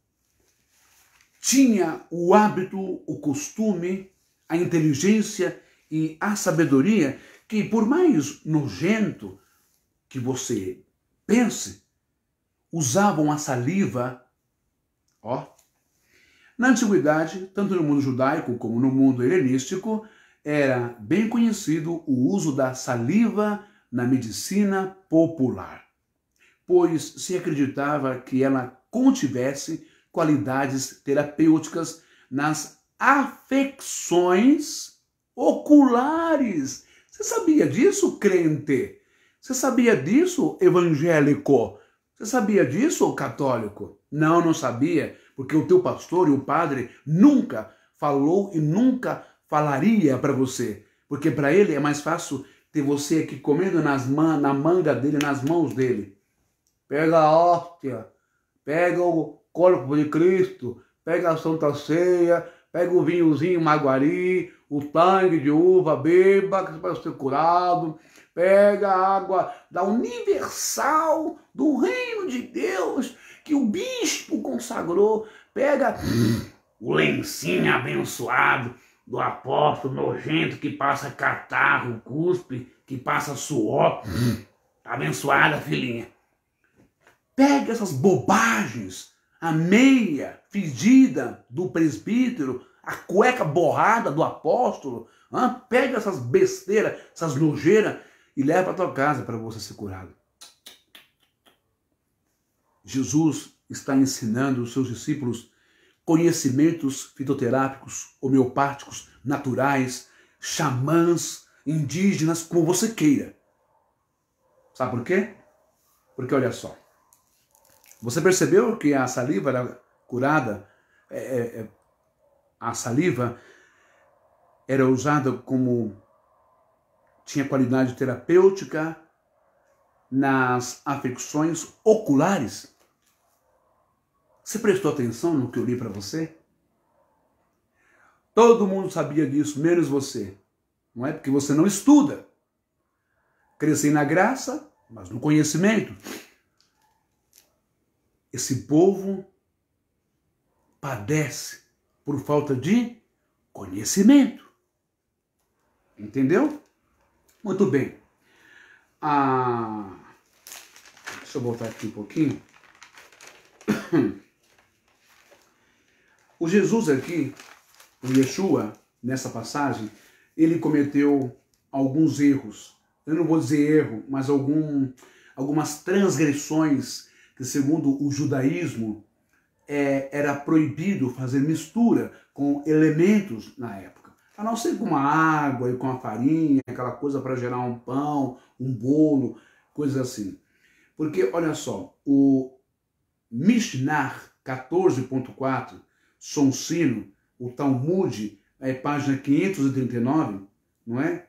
tinha o hábito, o costume, a inteligência e a sabedoria que, por mais nojento que você pense, usavam a saliva. Na antiguidade, tanto no mundo judaico como no mundo helenístico, era bem conhecido o uso da saliva na medicina popular, pois se acreditava que ela contivesse qualidades terapêuticas nas afecções oculares. Você sabia disso, crente? Você sabia disso, evangélico? Você sabia disso, católico? Não, não sabia, porque o teu pastor e o padre nunca falou e nunca falaria para você, porque para ele é mais fácil ter você aqui comendo na manga dele, nas mãos dele. Pega a hóstia, pega o corpo de Cristo, pega a Santa Ceia, pega o vinhozinho Maguari, o tangue de uva, beba, que você vai ser curado. Pega a água da universal do reino de Deus, que o bispo consagrou. Pega o lencinho abençoado do apóstolo nojento que passa catarro, cuspe, que passa suor. Tá abençoada, filhinha. Pega essas bobagens, a meia fedida do presbítero, a cueca borrada do apóstolo. Pega essas besteiras, essas nojeiras e leva para tua casa para você ser curado. Jesus está ensinando os seus discípulos conhecimentos fitoterápicos, homeopáticos, naturais, xamãs, indígenas, como você queira. Sabe por quê? Porque olha só, você percebeu que a saliva era curada, a saliva era usada como, tinha qualidade terapêutica nas afecções oculares? Você prestou atenção no que eu li para você? Todo mundo sabia disso, menos você. Não é? Porque você não estuda. Cresci na graça, mas no conhecimento. Esse povo padece por falta de conhecimento. Entendeu? Muito bem. Deixa eu voltar aqui um pouquinho. O Jesus aqui, o Yeshua, nessa passagem, ele cometeu alguns erros. Eu não vou dizer erro, mas algumas transgressões que, segundo o judaísmo, era proibido fazer mistura com elementos na época. A não ser com a água e com a farinha, aquela coisa para gerar um pão, um bolo, coisas assim. Porque, olha só, o Mishnah 14.4, Sonsino, o Talmud, página 539, não é?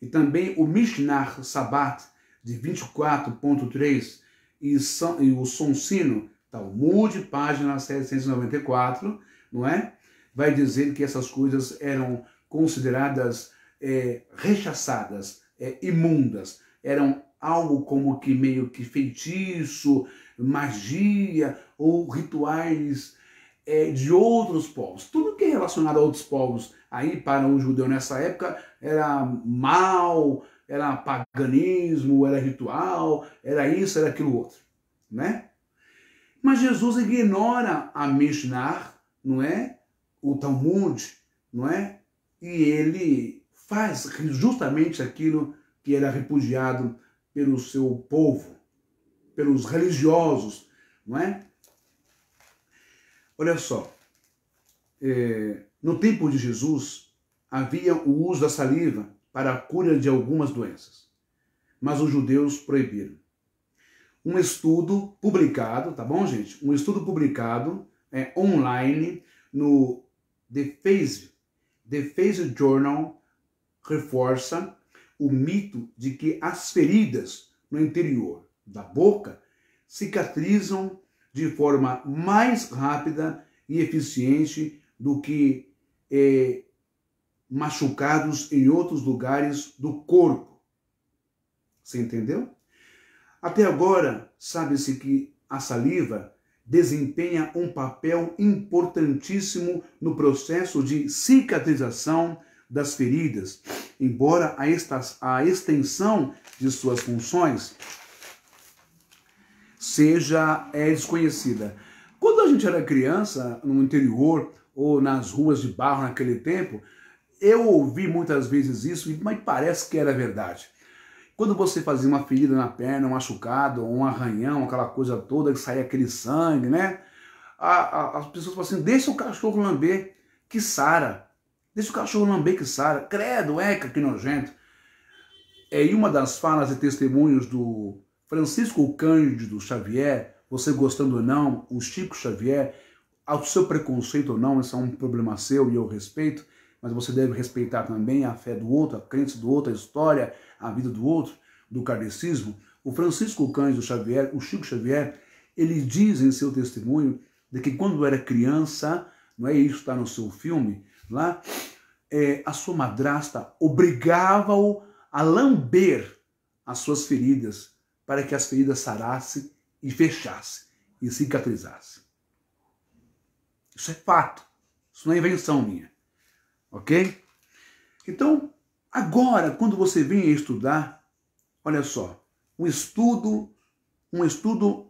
E também o Mishnah Sabat, de 24.3, e o Sonsino, Talmud, página 794, não é? Vai dizer que essas coisas eram consideradas rechaçadas, imundas, eram algo como que meio que feitiço, magia ou rituais de outros povos. Tudo que é relacionado a outros povos aí para o judeu nessa época era mal, era paganismo, era ritual, era isso, era aquilo outro, né? Mas Jesus ignora a Mishnah, não é? O Talmud, não é? E ele faz justamente aquilo que era repudiado pelo seu povo, pelos religiosos, não é? Olha só, no tempo de Jesus havia o uso da saliva para a cura de algumas doenças, mas os judeus proibiram. Um estudo publicado, tá bom, gente? Um estudo publicado online no The Face Journal reforça o mito de que as feridas no interior da boca cicatrizam de forma mais rápida e eficiente do que machucados em outros lugares do corpo. Você entendeu? Até agora, sabe-se que a saliva desempenha um papel importantíssimo no processo de cicatrização das feridas, embora a extensão de suas funções seja desconhecida. Quando a gente era criança, no interior ou nas ruas de barro naquele tempo, eu ouvi muitas vezes isso, mas parece que era verdade. Quando você fazia uma ferida na perna, um machucado, um arranhão, aquela coisa toda, que saía aquele sangue, né? As pessoas falam assim, deixa o cachorro lamber, que sara. Deixa o cachorro lamber, que sara. Credo, eca, que nojento. E uma das falas e testemunhos do Francisco Cândido Xavier, você gostando ou não, o Chico Xavier, ao seu preconceito ou não, isso é um problema seu e eu respeito, mas você deve respeitar também a fé do outro, a crença do outro, a história, a vida do outro, do kardecismo. O Francisco Cândido Xavier, o Chico Xavier, ele diz em seu testemunho de que quando era criança, não é isso, está no seu filme, lá, a sua madrasta obrigava-o a lamber as suas feridas, para que as feridas sarassem e fechassem e cicatrizassem. Isso é fato, isso não é invenção minha, ok? Então, agora, quando você vem estudar, olha só, um estudo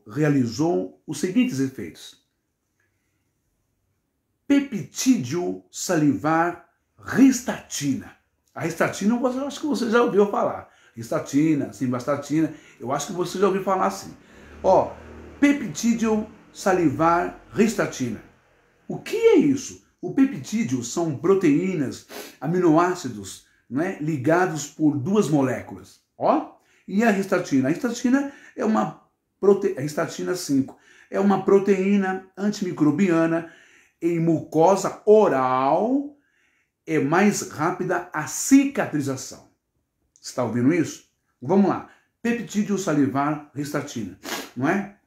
realizou os seguintes efeitos. Peptídeo salivar ristatina. A ristatina, eu acho que você já ouviu falar. Ristatina, simvastatina, eu acho que você já ouviu falar assim. Ó, peptídeo salivar ristatina. O que é isso? O peptídeo são proteínas, aminoácidos, não é? Ligados por duas moléculas. Ó, e a histatina? A histatina é uma a histatina 5 é uma proteína antimicrobiana em mucosa oral, é mais rápida a cicatrização. Está ouvindo isso? Vamos lá. Peptídeo salivar, histatina, não é?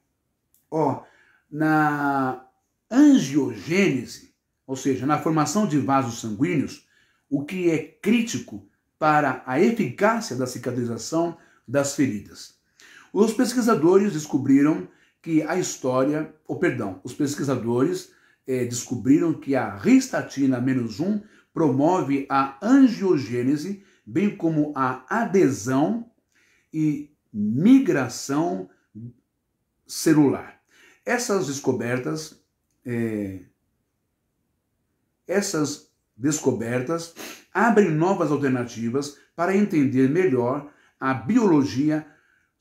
Ó, na angiogênese, ou seja, na formação de vasos sanguíneos, o que é crítico para a eficácia da cicatrização das feridas. Os pesquisadores descobriram que descobriram que a histatina-1 promove a angiogênese, bem como a adesão e migração celular. Essas descobertas abrem novas alternativas para entender melhor a biologia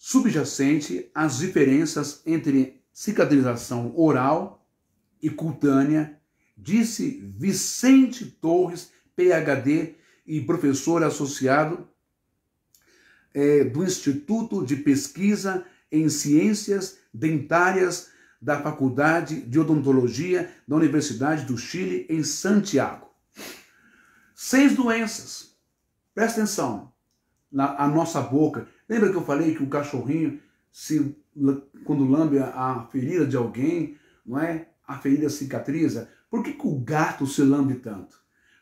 subjacente às diferenças entre cicatrização oral e cutânea, disse Vicente Torres, PhD e professor associado do Instituto de Pesquisa em Ciências Dentárias da Faculdade de Odontologia da Universidade do Chile, em Santiago. 6 doenças. Presta atenção. A nossa boca. Lembra que eu falei que o cachorrinho, quando lambe a ferida de alguém, não é? A ferida cicatriza. Por que o gato se lambe tanto?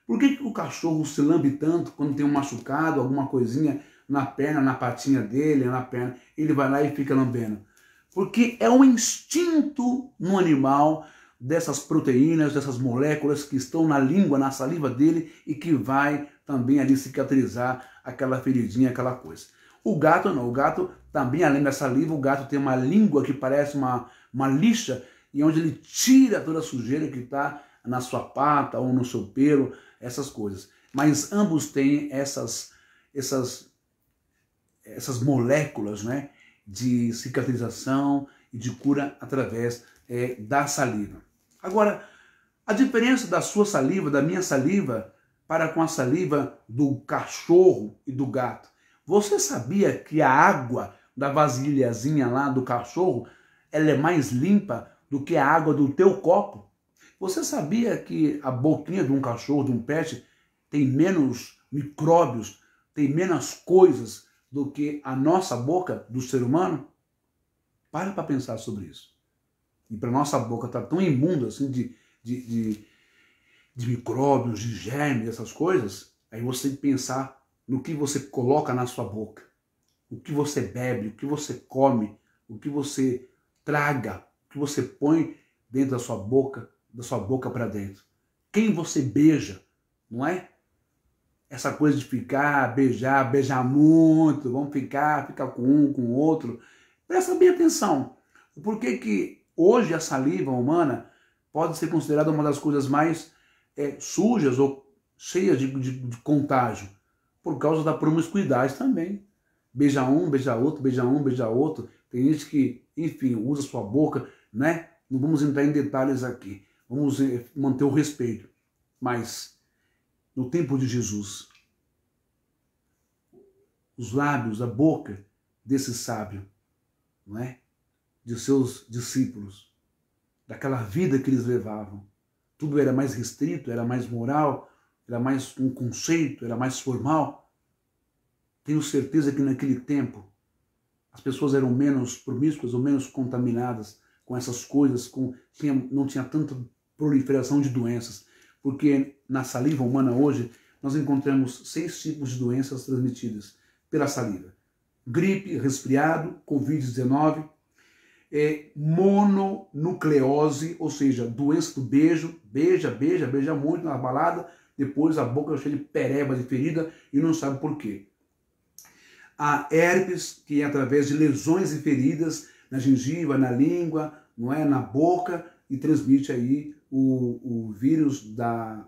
Por que o cachorro se lambe tanto quando tem um machucado, alguma coisinha na perna, na patinha dele, na perna? Ele vai lá e fica lambendo. Porque é um instinto no animal dessas proteínas, dessas moléculas que estão na língua, na saliva dele e que vai também ali cicatrizar aquela feridinha, aquela coisa. O gato não, o gato também, além da saliva, o gato tem uma língua que parece uma lixa e onde ele tira toda a sujeira que está na sua pata ou no seu pelo, essas coisas. Mas ambos têm essas moléculas, né, de cicatrização e de cura através da saliva. Agora, a diferença da sua saliva, da minha saliva, para com a saliva do cachorro e do gato. Você sabia que a água da vasilhazinha lá do cachorro, ela é mais limpa do que a água do teu copo? Você sabia que a boquinha de um cachorro, de um pet, tem menos micróbios, tem menos coisas do que a nossa boca do ser humano? Para pensar sobre isso. E para nossa boca estar tão imunda assim de micróbios, de germes, essas coisas, aí você tem que pensar no que você coloca na sua boca, o que você bebe, o que você come, o que você traga, o que você põe dentro da sua boca para dentro. Quem você beija, não é? Essa coisa de ficar, beijar muito, vamos ficar com um, com o outro. Presta bem atenção. Por que hoje a saliva humana pode ser considerada uma das coisas mais sujas ou cheias de contágio? Por causa da promiscuidade também. Beija um, beija outro, beija um, beija outro. Tem gente que, enfim, usa sua boca, né? Não vamos entrar em detalhes aqui. Vamos manter o respeito. Mas, no tempo de Jesus, os lábios, a boca desse sábio, não é? De seus discípulos, daquela vida que eles levavam, tudo era mais restrito, era mais moral, era mais um conceito, era mais formal. Tenho certeza que naquele tempo as pessoas eram menos promíscuas ou menos contaminadas com essas coisas, não tinha tanta proliferação de doenças, porque na saliva humana hoje nós encontramos 6 tipos de doenças transmitidas pela saliva. Gripe, resfriado, Covid-19, mononucleose, ou seja, doença do beijo, beija muito na balada, depois a boca cheia de pereba, de ferida e não sabe por quê. A herpes, que é através de lesões e feridas na gengiva, na língua, não é, na boca, e transmite aí o vírus da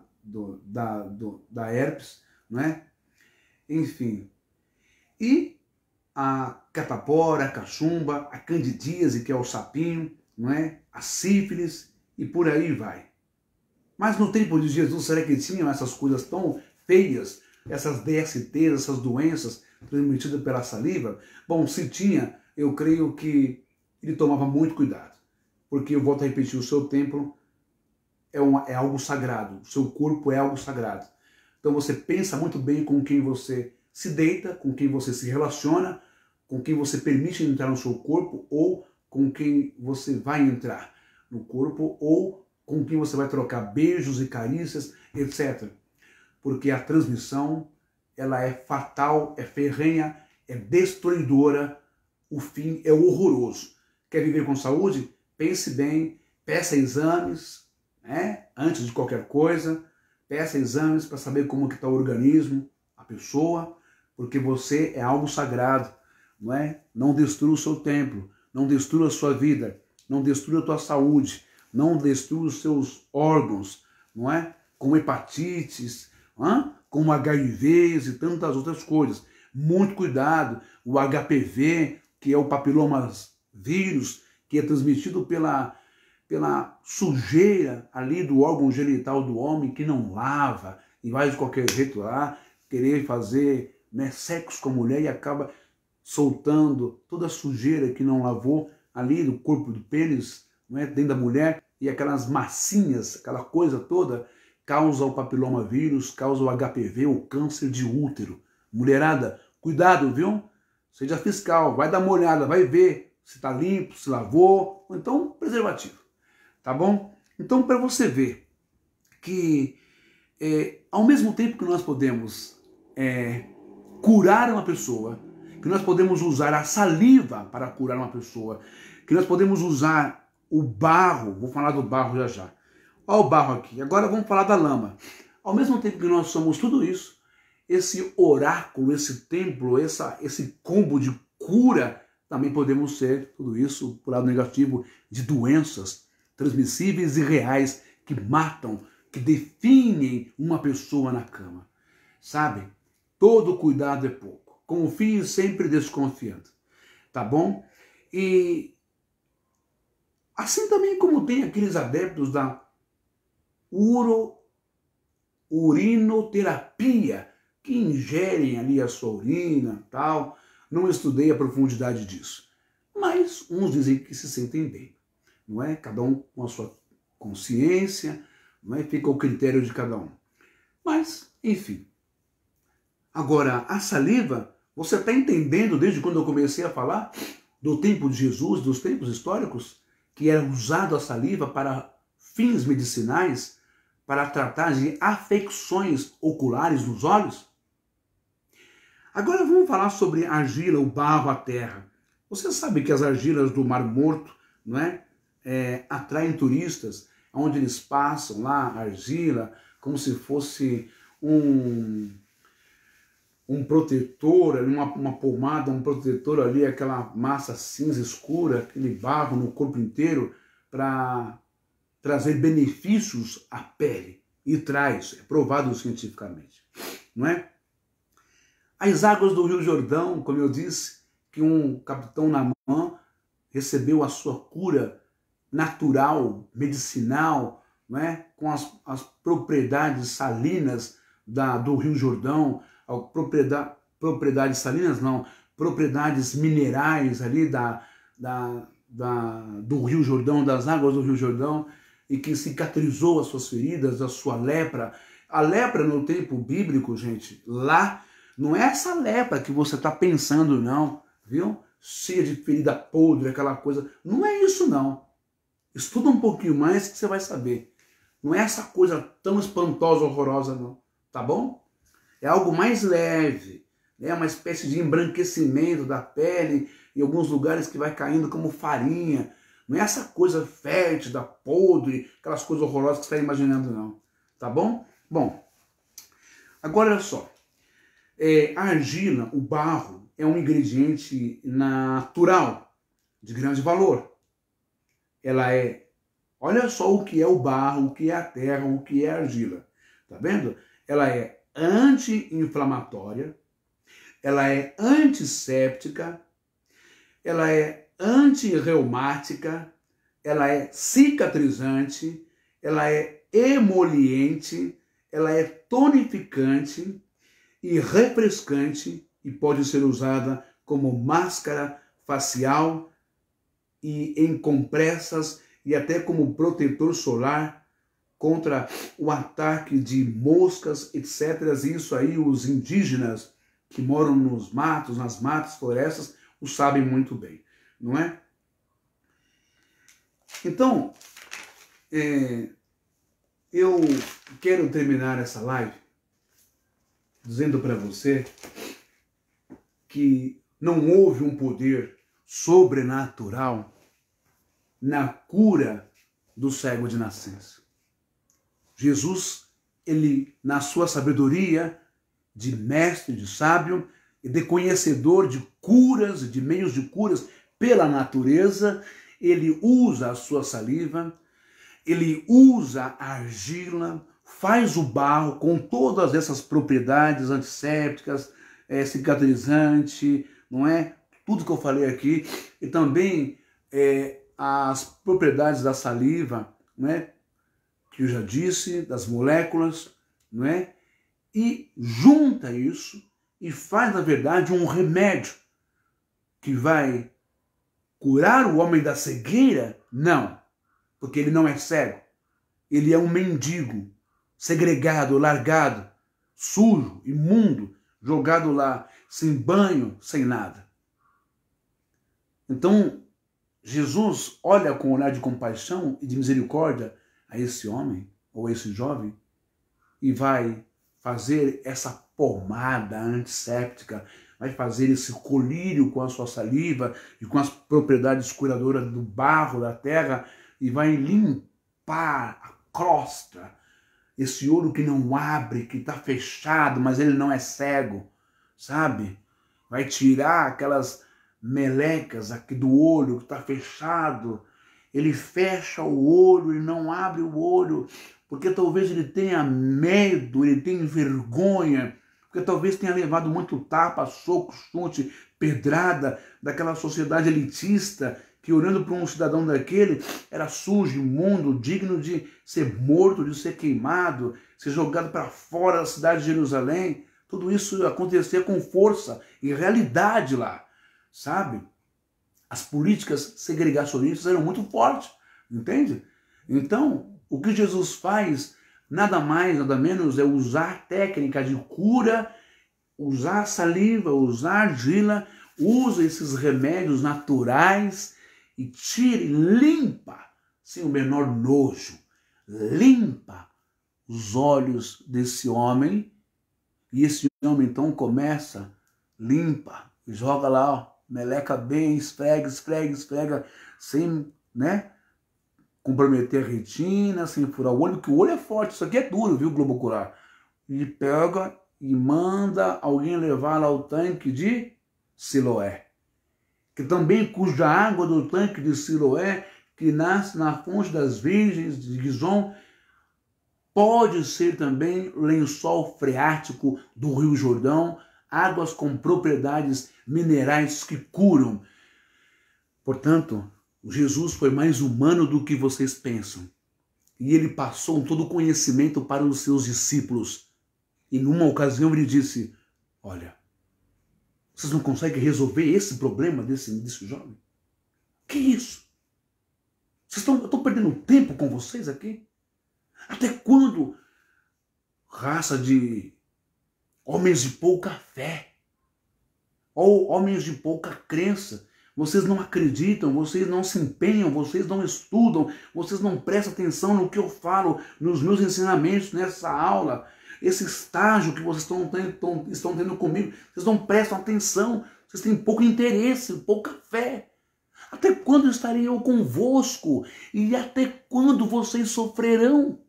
herpes, não é? Enfim. E a catapora, a cachumba, a candidíase, que é o sapinho, não é? A sífilis e por aí vai. Mas no tempo de Jesus, será que tinham essas coisas tão feias, essas DSTs, essas doenças transmitidas pela saliva? Bom, se tinha, eu creio que ele tomava muito cuidado. Porque, eu volto a repetir, o seu templo é algo sagrado, o seu corpo é algo sagrado. Então você pensa muito bem com quem você se deita, com quem você se relaciona, com quem você permite entrar no seu corpo, ou com quem você vai entrar no corpo, ou com quem você vai trocar beijos e carícias, etc. Porque a transmissão, ela é fatal, é ferrenha, é destruidora, o fim é horroroso. Quer viver com saúde? Pense bem, peça exames, né? Antes de qualquer coisa, peça exames para saber como que está o organismo, a pessoa, porque você é algo sagrado, não é? Não destrua o seu templo, não destrua a sua vida, não destrua a tua saúde, não destrua os seus órgãos, não é? Com hepatites, com HIVs e tantas outras coisas. Muito cuidado, o HPV, que é o papiloma vírus, que é transmitido pela sujeira ali do órgão genital do homem, que não lava e vai de qualquer jeito lá querer fazer, né, sexo com a mulher e acaba soltando toda a sujeira que não lavou ali do corpo do pênis, não é, dentro da mulher, e aquelas massinhas, aquela coisa toda, causa o papiloma vírus, causa o HPV, o câncer de útero. Mulherada, cuidado, viu? Seja fiscal, vai dar uma olhada, vai ver se está limpo, se lavou, ou então preservativo. Tá bom? Então, para você ver que, ao mesmo tempo que nós podemos curar uma pessoa, que nós podemos usar a saliva para curar uma pessoa, que nós podemos usar o barro, vou falar do barro já já. Olha o barro aqui, agora vamos falar da lama. Ao mesmo tempo que nós somos tudo isso, esse oráculo, esse templo, esse combo de cura, também podemos ser tudo isso, por lado negativo, de doenças transmissíveis e reais que matam, que definem uma pessoa na cama. Sabe? Todo cuidado é pouco. Confie sempre desconfiando. Tá bom? E assim também como tem aqueles adeptos da urinoterapia, que ingerem ali a sua urina, tal. Não estudei a profundidade disso. Mas uns dizem que se sentem bem. Não é? Cada um com a sua consciência, não é? Fica o critério de cada um. Mas, enfim. Agora, a saliva, você está entendendo desde quando eu comecei a falar do tempo de Jesus, dos tempos históricos, que era usado a saliva para fins medicinais, para tratar de afecções oculares nos olhos? Agora vamos falar sobre a argila, o barro, a terra. Você sabe que as argilas do Mar Morto, não é? Atraem turistas, onde eles passam lá, argila, como se fosse um protetor, uma pomada, um protetor ali, aquela massa cinza escura, aquele barro no corpo inteiro, para trazer benefícios à pele. E traz, é provado cientificamente, não é? As águas do Rio Jordão, como eu disse, que um capitão Naamã recebeu a sua cura natural, medicinal, não é? Com as propriedades salinas do Rio Jordão, propriedades salinas não, propriedades minerais ali do Rio Jordão, das águas do Rio Jordão, e que cicatrizou as suas feridas, a sua lepra. A lepra no tempo bíblico, gente, lá, não é essa lepra que você está pensando, não, viu? Cheia de ferida podre, aquela coisa. Não é isso, não. Estuda um pouquinho mais que você vai saber. Não é essa coisa tão espantosa, horrorosa, não. Tá bom? É algo mais leve. É uma espécie de embranquecimento da pele em alguns lugares que vai caindo como farinha. Não é essa coisa fétida, podre, aquelas coisas horrorosas que você está imaginando, não. Tá bom? Bom, agora olha só. A argila, o barro, é um ingrediente natural, de grande valor. Ela olha só o que é o barro, o que é a terra, o que é a argila. Tá vendo? Ela é anti-inflamatória, ela é antisséptica, ela é antirreumática, ela é cicatrizante, ela é emoliente, ela é tonificante e refrescante e pode ser usada como máscara facial e em compressas e até como protetor solar contra o ataque de moscas, etc. Isso aí os indígenas que moram nos matos, nas matas, florestas, o sabem muito bem, não é? Então, eu quero terminar essa live dizendo para você que não houve um poder sobrenatural na cura do cego de nascença. Jesus, ele, na sua sabedoria de mestre, de sábio e de conhecedor de curas e de meios de curas pela natureza, ele usa a sua saliva, ele usa a argila, faz o barro com todas essas propriedades antissépticas, cicatrizante, não é? Tudo que eu falei aqui, e também as propriedades da saliva, não é? Que eu já disse, das moléculas, não é? E junta isso e faz, na verdade, um remédio que vai curar o homem da cegueira? Não, porque ele não é cego. Ele é um mendigo, segregado, largado, sujo, imundo, jogado lá, sem banho, sem nada. Então, Jesus olha com um olhar de compaixão e de misericórdia a esse homem, ou a esse jovem, e vai fazer essa pomada antisséptica, vai fazer esse colírio com a sua saliva e com as propriedades curadoras do barro, da terra, e vai limpar a crosta, esse olho que não abre, que está fechado, mas ele não é cego, sabe? Vai tirar aquelas melecas aqui do olho que está fechado. Ele fecha o olho e não abre o olho, porque talvez ele tenha medo, ele tenha vergonha, porque talvez tenha levado muito tapa, soco, chute, pedrada daquela sociedade elitista que, olhando para um cidadão daquele, era sujo, imundo, digno de ser morto, de ser queimado, ser jogado para fora da cidade de Jerusalém. Tudo isso acontecia com força e realidade lá, sabe? As políticas segregacionistas eram muito fortes, entende? Então, o que Jesus faz, nada mais, nada menos, é usar técnica de cura, usar saliva, usar argila, usa esses remédios naturais e tira e limpa, sem o menor nojo, limpa os olhos desse homem, e esse homem então começa, limpa, joga lá, ó, meleca bem, esfrega, esfrega, esfrega, sem, né, comprometer a retina, sem furar o olho, porque o olho é forte, isso aqui é duro, viu, globo ocular. E pega e manda alguém levar lá ao tanque de Siloé, que também cuja água do tanque de Siloé, que nasce na fonte das virgens de Gizom, pode ser também lençol freático do Rio Jordão, águas com propriedades minerais que curam. Portanto, Jesus foi mais humano do que vocês pensam. E ele passou todo o conhecimento para os seus discípulos. E numa ocasião ele disse, olha, vocês não conseguem resolver esse problema desse jovem? Que isso? Eu estou perdendo tempo com vocês aqui? Até quando? Raça de homens de pouca fé, ou homens de pouca crença. Vocês não acreditam, vocês não se empenham, vocês não estudam, vocês não prestam atenção no que eu falo, nos meus ensinamentos nessa aula. Esse estágio que vocês estão tendo comigo, vocês não prestam atenção, vocês têm pouco interesse, pouca fé. Até quando estarei eu convosco? E até quando vocês sofrerão?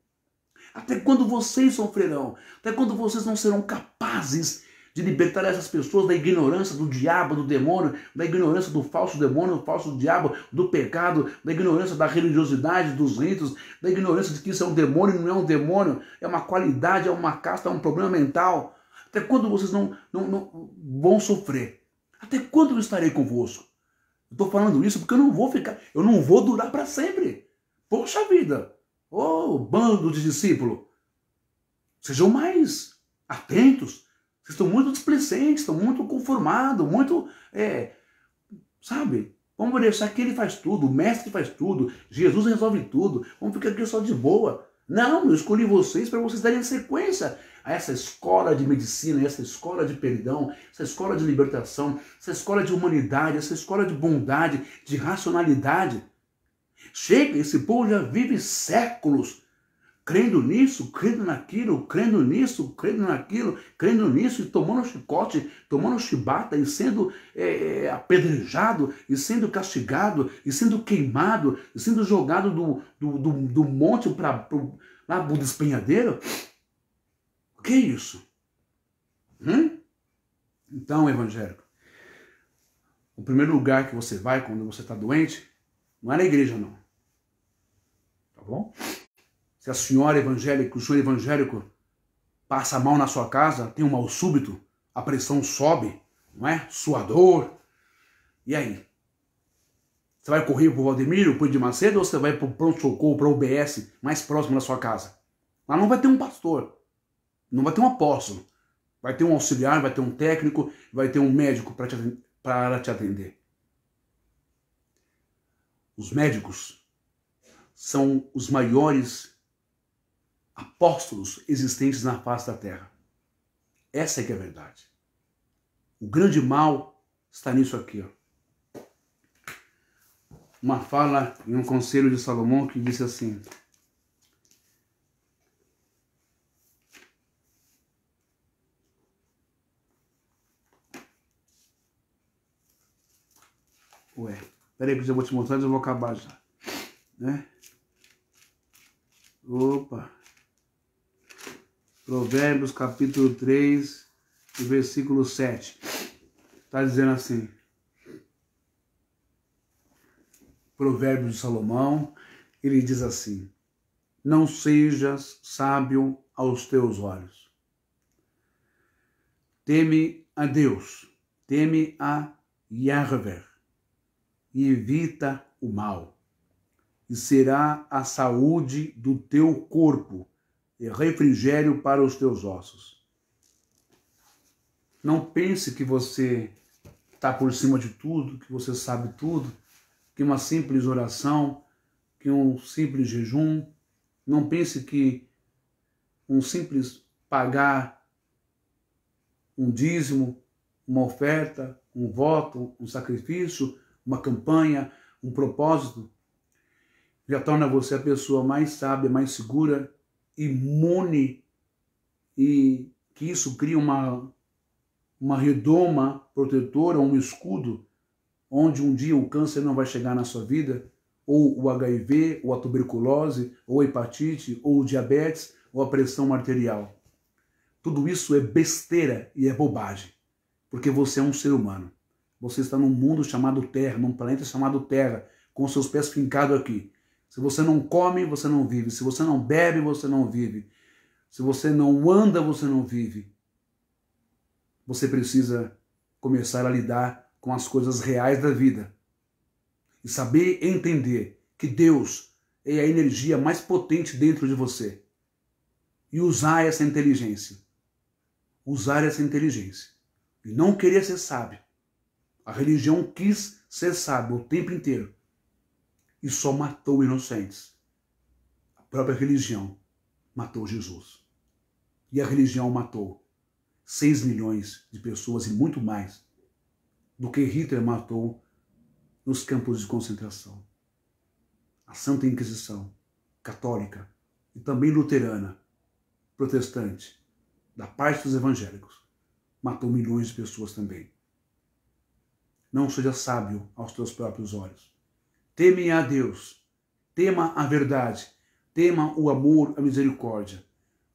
Até quando vocês sofrerão? Até quando vocês não serão capazes de libertar essas pessoas da ignorância do diabo, do demônio, da ignorância do falso demônio, do falso diabo, do pecado, da ignorância da religiosidade, dos ritos, da ignorância de que isso é um demônio, não é um demônio, é uma qualidade, é uma casta, é um problema mental. Até quando vocês não vão sofrer? Até quando eu estarei convosco? Eu estou falando isso porque eu não vou durar para sempre. Poxa vida! Ô, bando de discípulos, sejam mais atentos. Vocês estão muito displicentes, estão muito conformados, muito, sabe? Vamos deixar que ele faz tudo, o mestre faz tudo, Jesus resolve tudo, vamos ficar aqui só de boa. Não, eu escolhi vocês para vocês darem sequência a essa escola de medicina, essa escola de perdão, essa escola de libertação, essa escola de humanidade, essa escola de bondade, de racionalidade. Chega, esse povo já vive séculos crendo nisso, crendo naquilo, crendo nisso, crendo naquilo, crendo nisso, e tomando chicote, tomando chibata, e sendo apedrejado, e sendo castigado, e sendo queimado, e sendo jogado do monte lá pro despenhadeiro. O que é isso? Então, evangélico, o primeiro lugar que você vai quando você está doente não é na igreja, não. Tá bom? Se a senhora evangélica, o senhor evangélico passa mal na sua casa, tem um mal súbito, a pressão sobe, não é? Suador. E aí? Você vai correr pro Valdemiro, pro de Macedo, ou você vai pro pronto-socorro, pro UBS, mais próximo da sua casa? Lá não vai ter um pastor, não vai ter um apóstolo, vai ter um auxiliar, vai ter um técnico, vai ter um médico para te atender. Os médicos são os maiores apóstolos existentes na face da terra. Essa é que é a verdade. O grande mal está nisso aqui. Ó. Uma fala em um conselho de Salomão que disse assim: peraí que eu já vou te mostrar, eu vou acabar já. Né? Opa! Provérbios capítulo 3, versículo 7. Está dizendo assim. Provérbios de Salomão, ele diz assim: não sejas sábio aos teus olhos. Teme a Deus, teme a Yahvé, e evita o mal. E será a saúde do teu corpo e refrigério para os teus ossos. Não pense que você está por cima de tudo, que você sabe tudo, que uma simples oração, que um simples jejum, não pense que um simples pagar um dízimo, uma oferta, um voto, um sacrifício, uma campanha, um propósito, já torna você a pessoa mais sábia, mais segura, imune, e que isso cria uma redoma protetora, um escudo, onde um dia o câncer não vai chegar na sua vida, ou o HIV, ou a tuberculose, ou a hepatite, ou o diabetes, ou a pressão arterial. Tudo isso é besteira e é bobagem, porque você é um ser humano. Você está num mundo chamado Terra, num planeta chamado Terra, com seus pés fincados aqui. Se você não come, você não vive. Se você não bebe, você não vive. Se você não anda, você não vive. Você precisa começar a lidar com as coisas reais da vida. E saber entender que Deus é a energia mais potente dentro de você. E usar essa inteligência. Usar essa inteligência. E não querer ser sábio. A religião quis ser sábio o tempo inteiro. E só matou inocentes. A própria religião matou Jesus. E a religião matou 6 milhões de pessoas e muito mais do que Hitler matou nos campos de concentração. A Santa Inquisição, católica e também luterana, protestante, da parte dos evangélicos, matou milhões de pessoas também. Não seja sábio aos teus próprios olhos. Teme a Deus, tema a verdade, tema o amor, a misericórdia.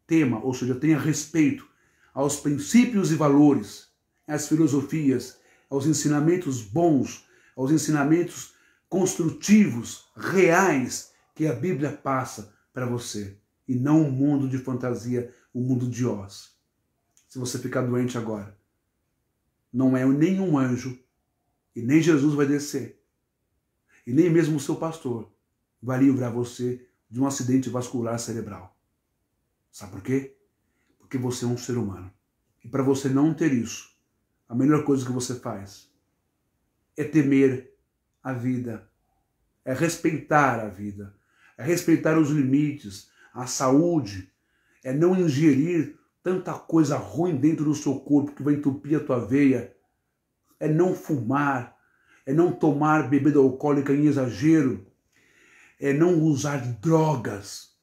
Tema, ou seja, tenha respeito aos princípios e valores, às filosofias, aos ensinamentos bons, aos ensinamentos construtivos, reais, que a Bíblia passa para você. E não um mundo de fantasia, um mundo de Oz. Se você ficar doente agora, não é nenhum anjo, e nem Jesus vai descer, e nem mesmo o seu pastor vai livrar você de um acidente vascular cerebral. Sabe por quê? Porque você é um ser humano. E para você não ter isso, a melhor coisa que você faz é temer a vida, é respeitar a vida, é respeitar os limites, a saúde, é não ingerir tanta coisa ruim dentro do seu corpo que vai entupir a tua veia, é não fumar, é não tomar bebida alcoólica em exagero, é não usar drogas,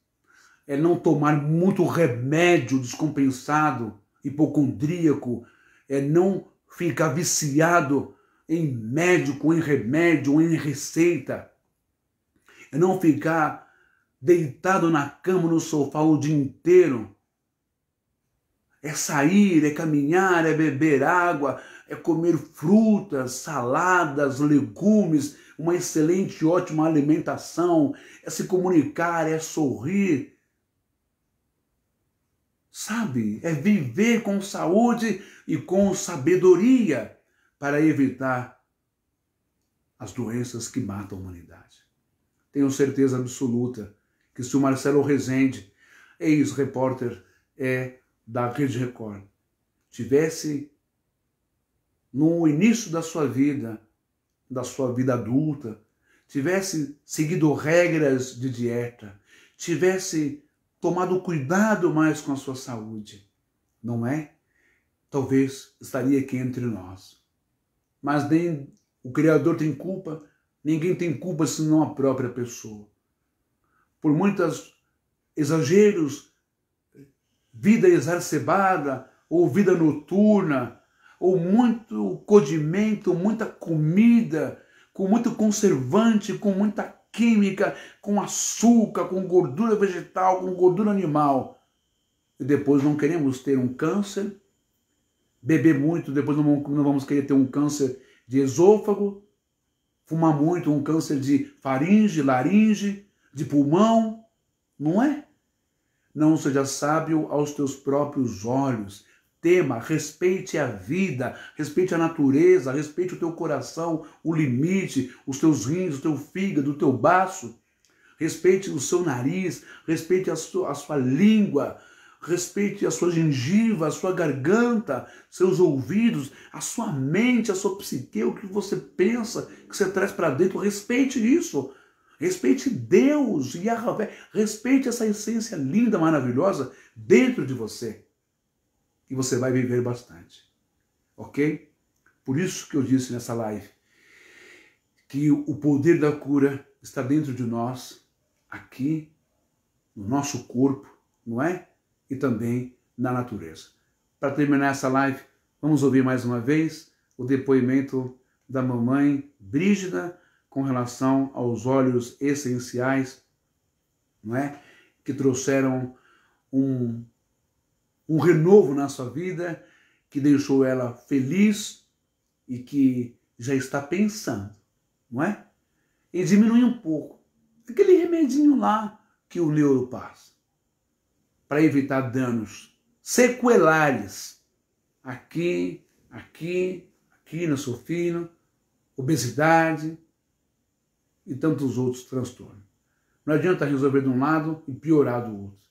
é não tomar muito remédio descompensado, hipocondríaco, é não ficar viciado em médico, em remédio, em receita, é não ficar deitado na cama, no sofá o dia inteiro, é sair, é caminhar, é beber água, é comer frutas, saladas, legumes, uma excelente, ótima alimentação, é se comunicar, é sorrir. Sabe? É viver com saúde e com sabedoria para evitar as doenças que matam a humanidade. Tenho certeza absoluta que se o Marcelo Rezende, ex-repórter da Rede Record, tivesse no início da sua vida adulta, tivesse seguido regras de dieta, tivesse tomado cuidado mais com a sua saúde, não é? Talvez estaria aqui entre nós. Mas nem o Criador tem culpa, ninguém tem culpa senão a própria pessoa. Por muitos exageros, vida exacerbada, ou vida noturna, ou muito condimento, muita comida, com muito conservante, com muita química, com açúcar, com gordura vegetal, com gordura animal. E depois não queremos ter um câncer, beber muito, depois não vamos querer ter um câncer de esôfago, fumar muito, um câncer de faringe, laringe, de pulmão, não é? Não seja sábio aos teus próprios olhos. Tema, respeite a vida, respeite a natureza, respeite o teu coração, o limite, os teus rins, o teu fígado, o teu baço. Respeite o seu nariz, respeite a sua língua, respeite a sua gengiva, a sua garganta, seus ouvidos, a sua mente, a sua psique, o que você pensa, que você traz para dentro. Respeite isso. Respeite Deus, Yahvé. Respeite essa essência linda, maravilhosa dentro de você. E você vai viver bastante. Ok? Por isso que eu disse nessa live que o poder da cura está dentro de nós, aqui, no nosso corpo, não é? E também na natureza. Para terminar essa live, vamos ouvir mais uma vez o depoimento da mamãe Brígida com relação aos óleos essenciais, não é? Que trouxeram um renovo na sua vida, que deixou ela feliz e que já está pensando, não é? E diminui um pouco aquele remedinho lá que o neuro passa, para evitar danos sequelares aqui no seu fino, obesidade e tantos outros transtornos. Não adianta resolver de um lado e piorar do outro,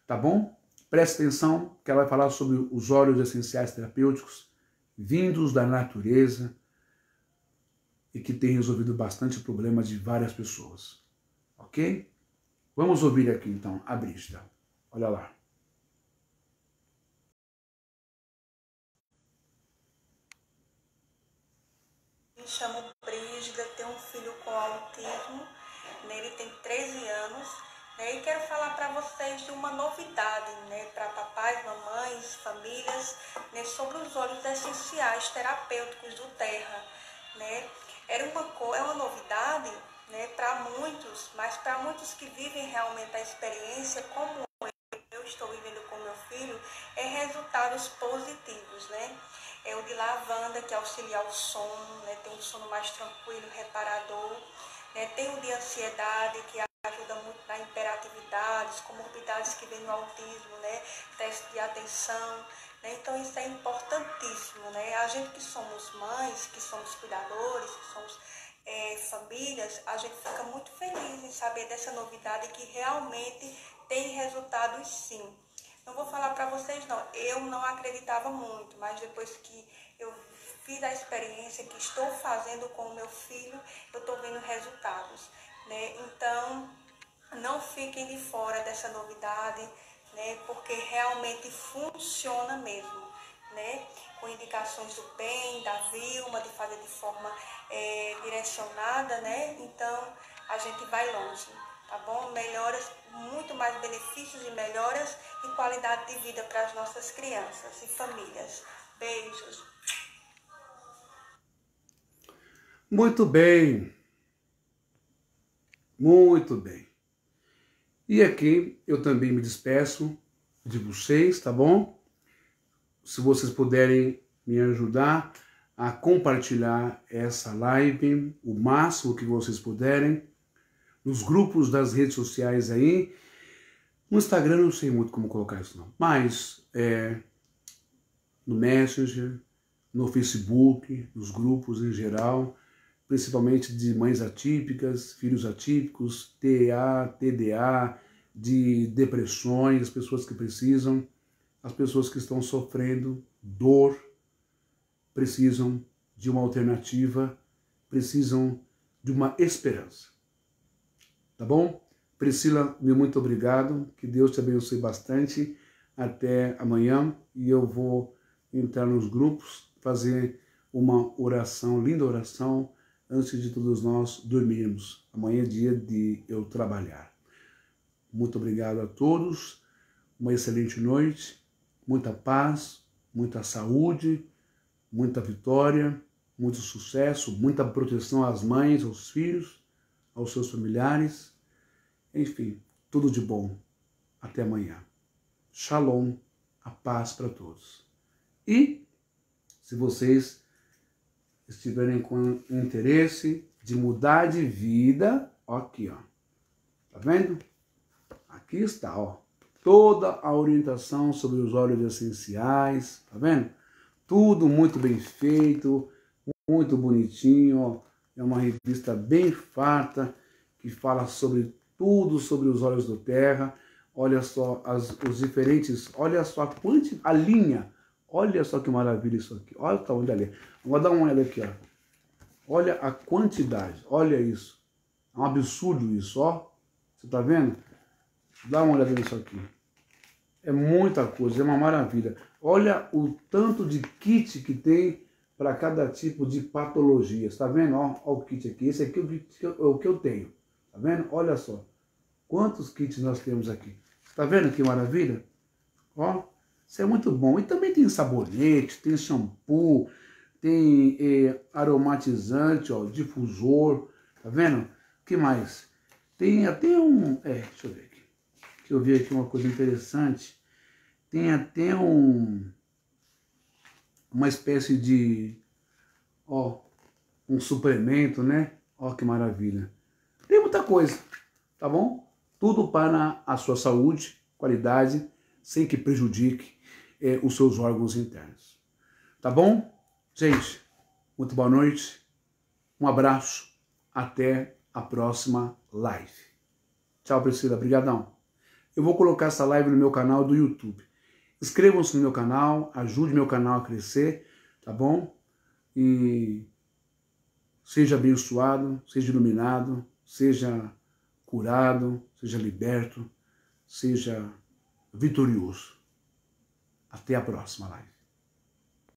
tá bom? Preste atenção que ela vai falar sobre os óleos essenciais terapêuticos vindos da natureza e que tem resolvido bastante problemas de várias pessoas. Ok? Vamos ouvir aqui então a Brígida. Olha lá. Me chamo Brígida, tenho um filho com autismo, ele tem 13 anos. E quero falar para vocês de uma novidade, para papais, mamães, famílias, sobre os óleos essenciais terapêuticos do Terra. É uma novidade para muitos, mas para muitos que vivem realmente a experiência, como eu estou vivendo com meu filho, resultados positivos. É o de lavanda, que auxilia o sono, tem um sono mais tranquilo, reparador. Tem o de ansiedade, que ajuda muito na hiperatividade, comorbidades que vêm no autismo, teste de atenção. Então isso é importantíssimo. A gente que somos mães, que somos cuidadores, que somos famílias, a gente fica muito feliz em saber dessa novidade que realmente tem resultados sim. Não vou falar para vocês não, eu não acreditava muito, mas depois que eu fiz a experiência que estou fazendo com o meu filho, eu estou vendo resultados, né? Então, não fiquem de fora dessa novidade, né? Porque realmente funciona mesmo, né? Com indicações do PEN, da Vilma, de fazer de forma direcionada, né? Então, a gente vai longe, tá bom? Melhoras, muito mais benefícios e melhoras em qualidade de vida para as nossas crianças e famílias. Beijos. Muito bem. Muito bem. E aqui eu também me despeço de vocês, tá bom? Se vocês puderem me ajudar a compartilhar essa live o máximo que vocês puderem, nos grupos das redes sociais aí. No Instagram eu não sei muito como colocar isso não, mas no Messenger, no Facebook, nos grupos em geral, principalmente de mães atípicas, filhos atípicos, TEA, TDA, de depressões, pessoas que precisam, as pessoas que estão sofrendo dor, precisam de uma alternativa, precisam de uma esperança. Tá bom? Priscila, meu muito obrigado, que Deus te abençoe bastante, até amanhã, e eu vou entrar nos grupos, fazer uma oração, linda oração, antes de todos nós dormirmos. Amanhã é dia de eu trabalhar. Muito obrigado a todos, uma excelente noite, muita paz, muita saúde, muita vitória, muito sucesso, muita proteção às mães, aos filhos, aos seus familiares, enfim, tudo de bom. Até amanhã. Shalom, a paz para todos. E, se vocês estiverem com interesse de mudar de vida, ó, aqui, ó. Tá vendo? Aqui está, ó. Toda a orientação sobre os óleos essenciais, tá vendo? Tudo muito bem feito, muito bonitinho, ó. É uma revista bem farta, que fala sobre tudo sobre os óleos do terra. Olha só os diferentes, olha só a linha. Olha só que maravilha isso aqui. Olha o tamanho da linha. Vou dar uma olhada aqui, ó. Olha a quantidade, olha isso. É um absurdo isso, ó. Você tá vendo? Dá uma olhada nisso aqui. É muita coisa, é uma maravilha. Olha o tanto de kit que tem para cada tipo de patologia. Tá vendo? Ó, ó o kit aqui. Esse aqui é o que eu tenho. Tá vendo? Olha só. Quantos kits nós temos aqui. Tá vendo que maravilha? Ó, isso é muito bom. E também tem sabonete, tem shampoo, tem aromatizante, ó, difusor. Tá vendo? O que mais? Tem até um... deixa eu ver aqui. Deixa eu ver aqui uma coisa interessante. Tem até uma espécie de... Ó, um suplemento, né? Ó, que maravilha. Tem muita coisa, tá bom? Tudo para a sua saúde, qualidade, sem que prejudique os seus órgãos internos. Tá bom? Gente, muito boa noite. Um abraço. Até a próxima live. Tchau, Priscila. Obrigadão. Eu vou colocar essa live no meu canal do YouTube. Inscrevam-se no meu canal, ajude meu canal a crescer, tá bom? E seja abençoado, seja iluminado, seja curado, seja liberto, seja vitorioso. Até a próxima live.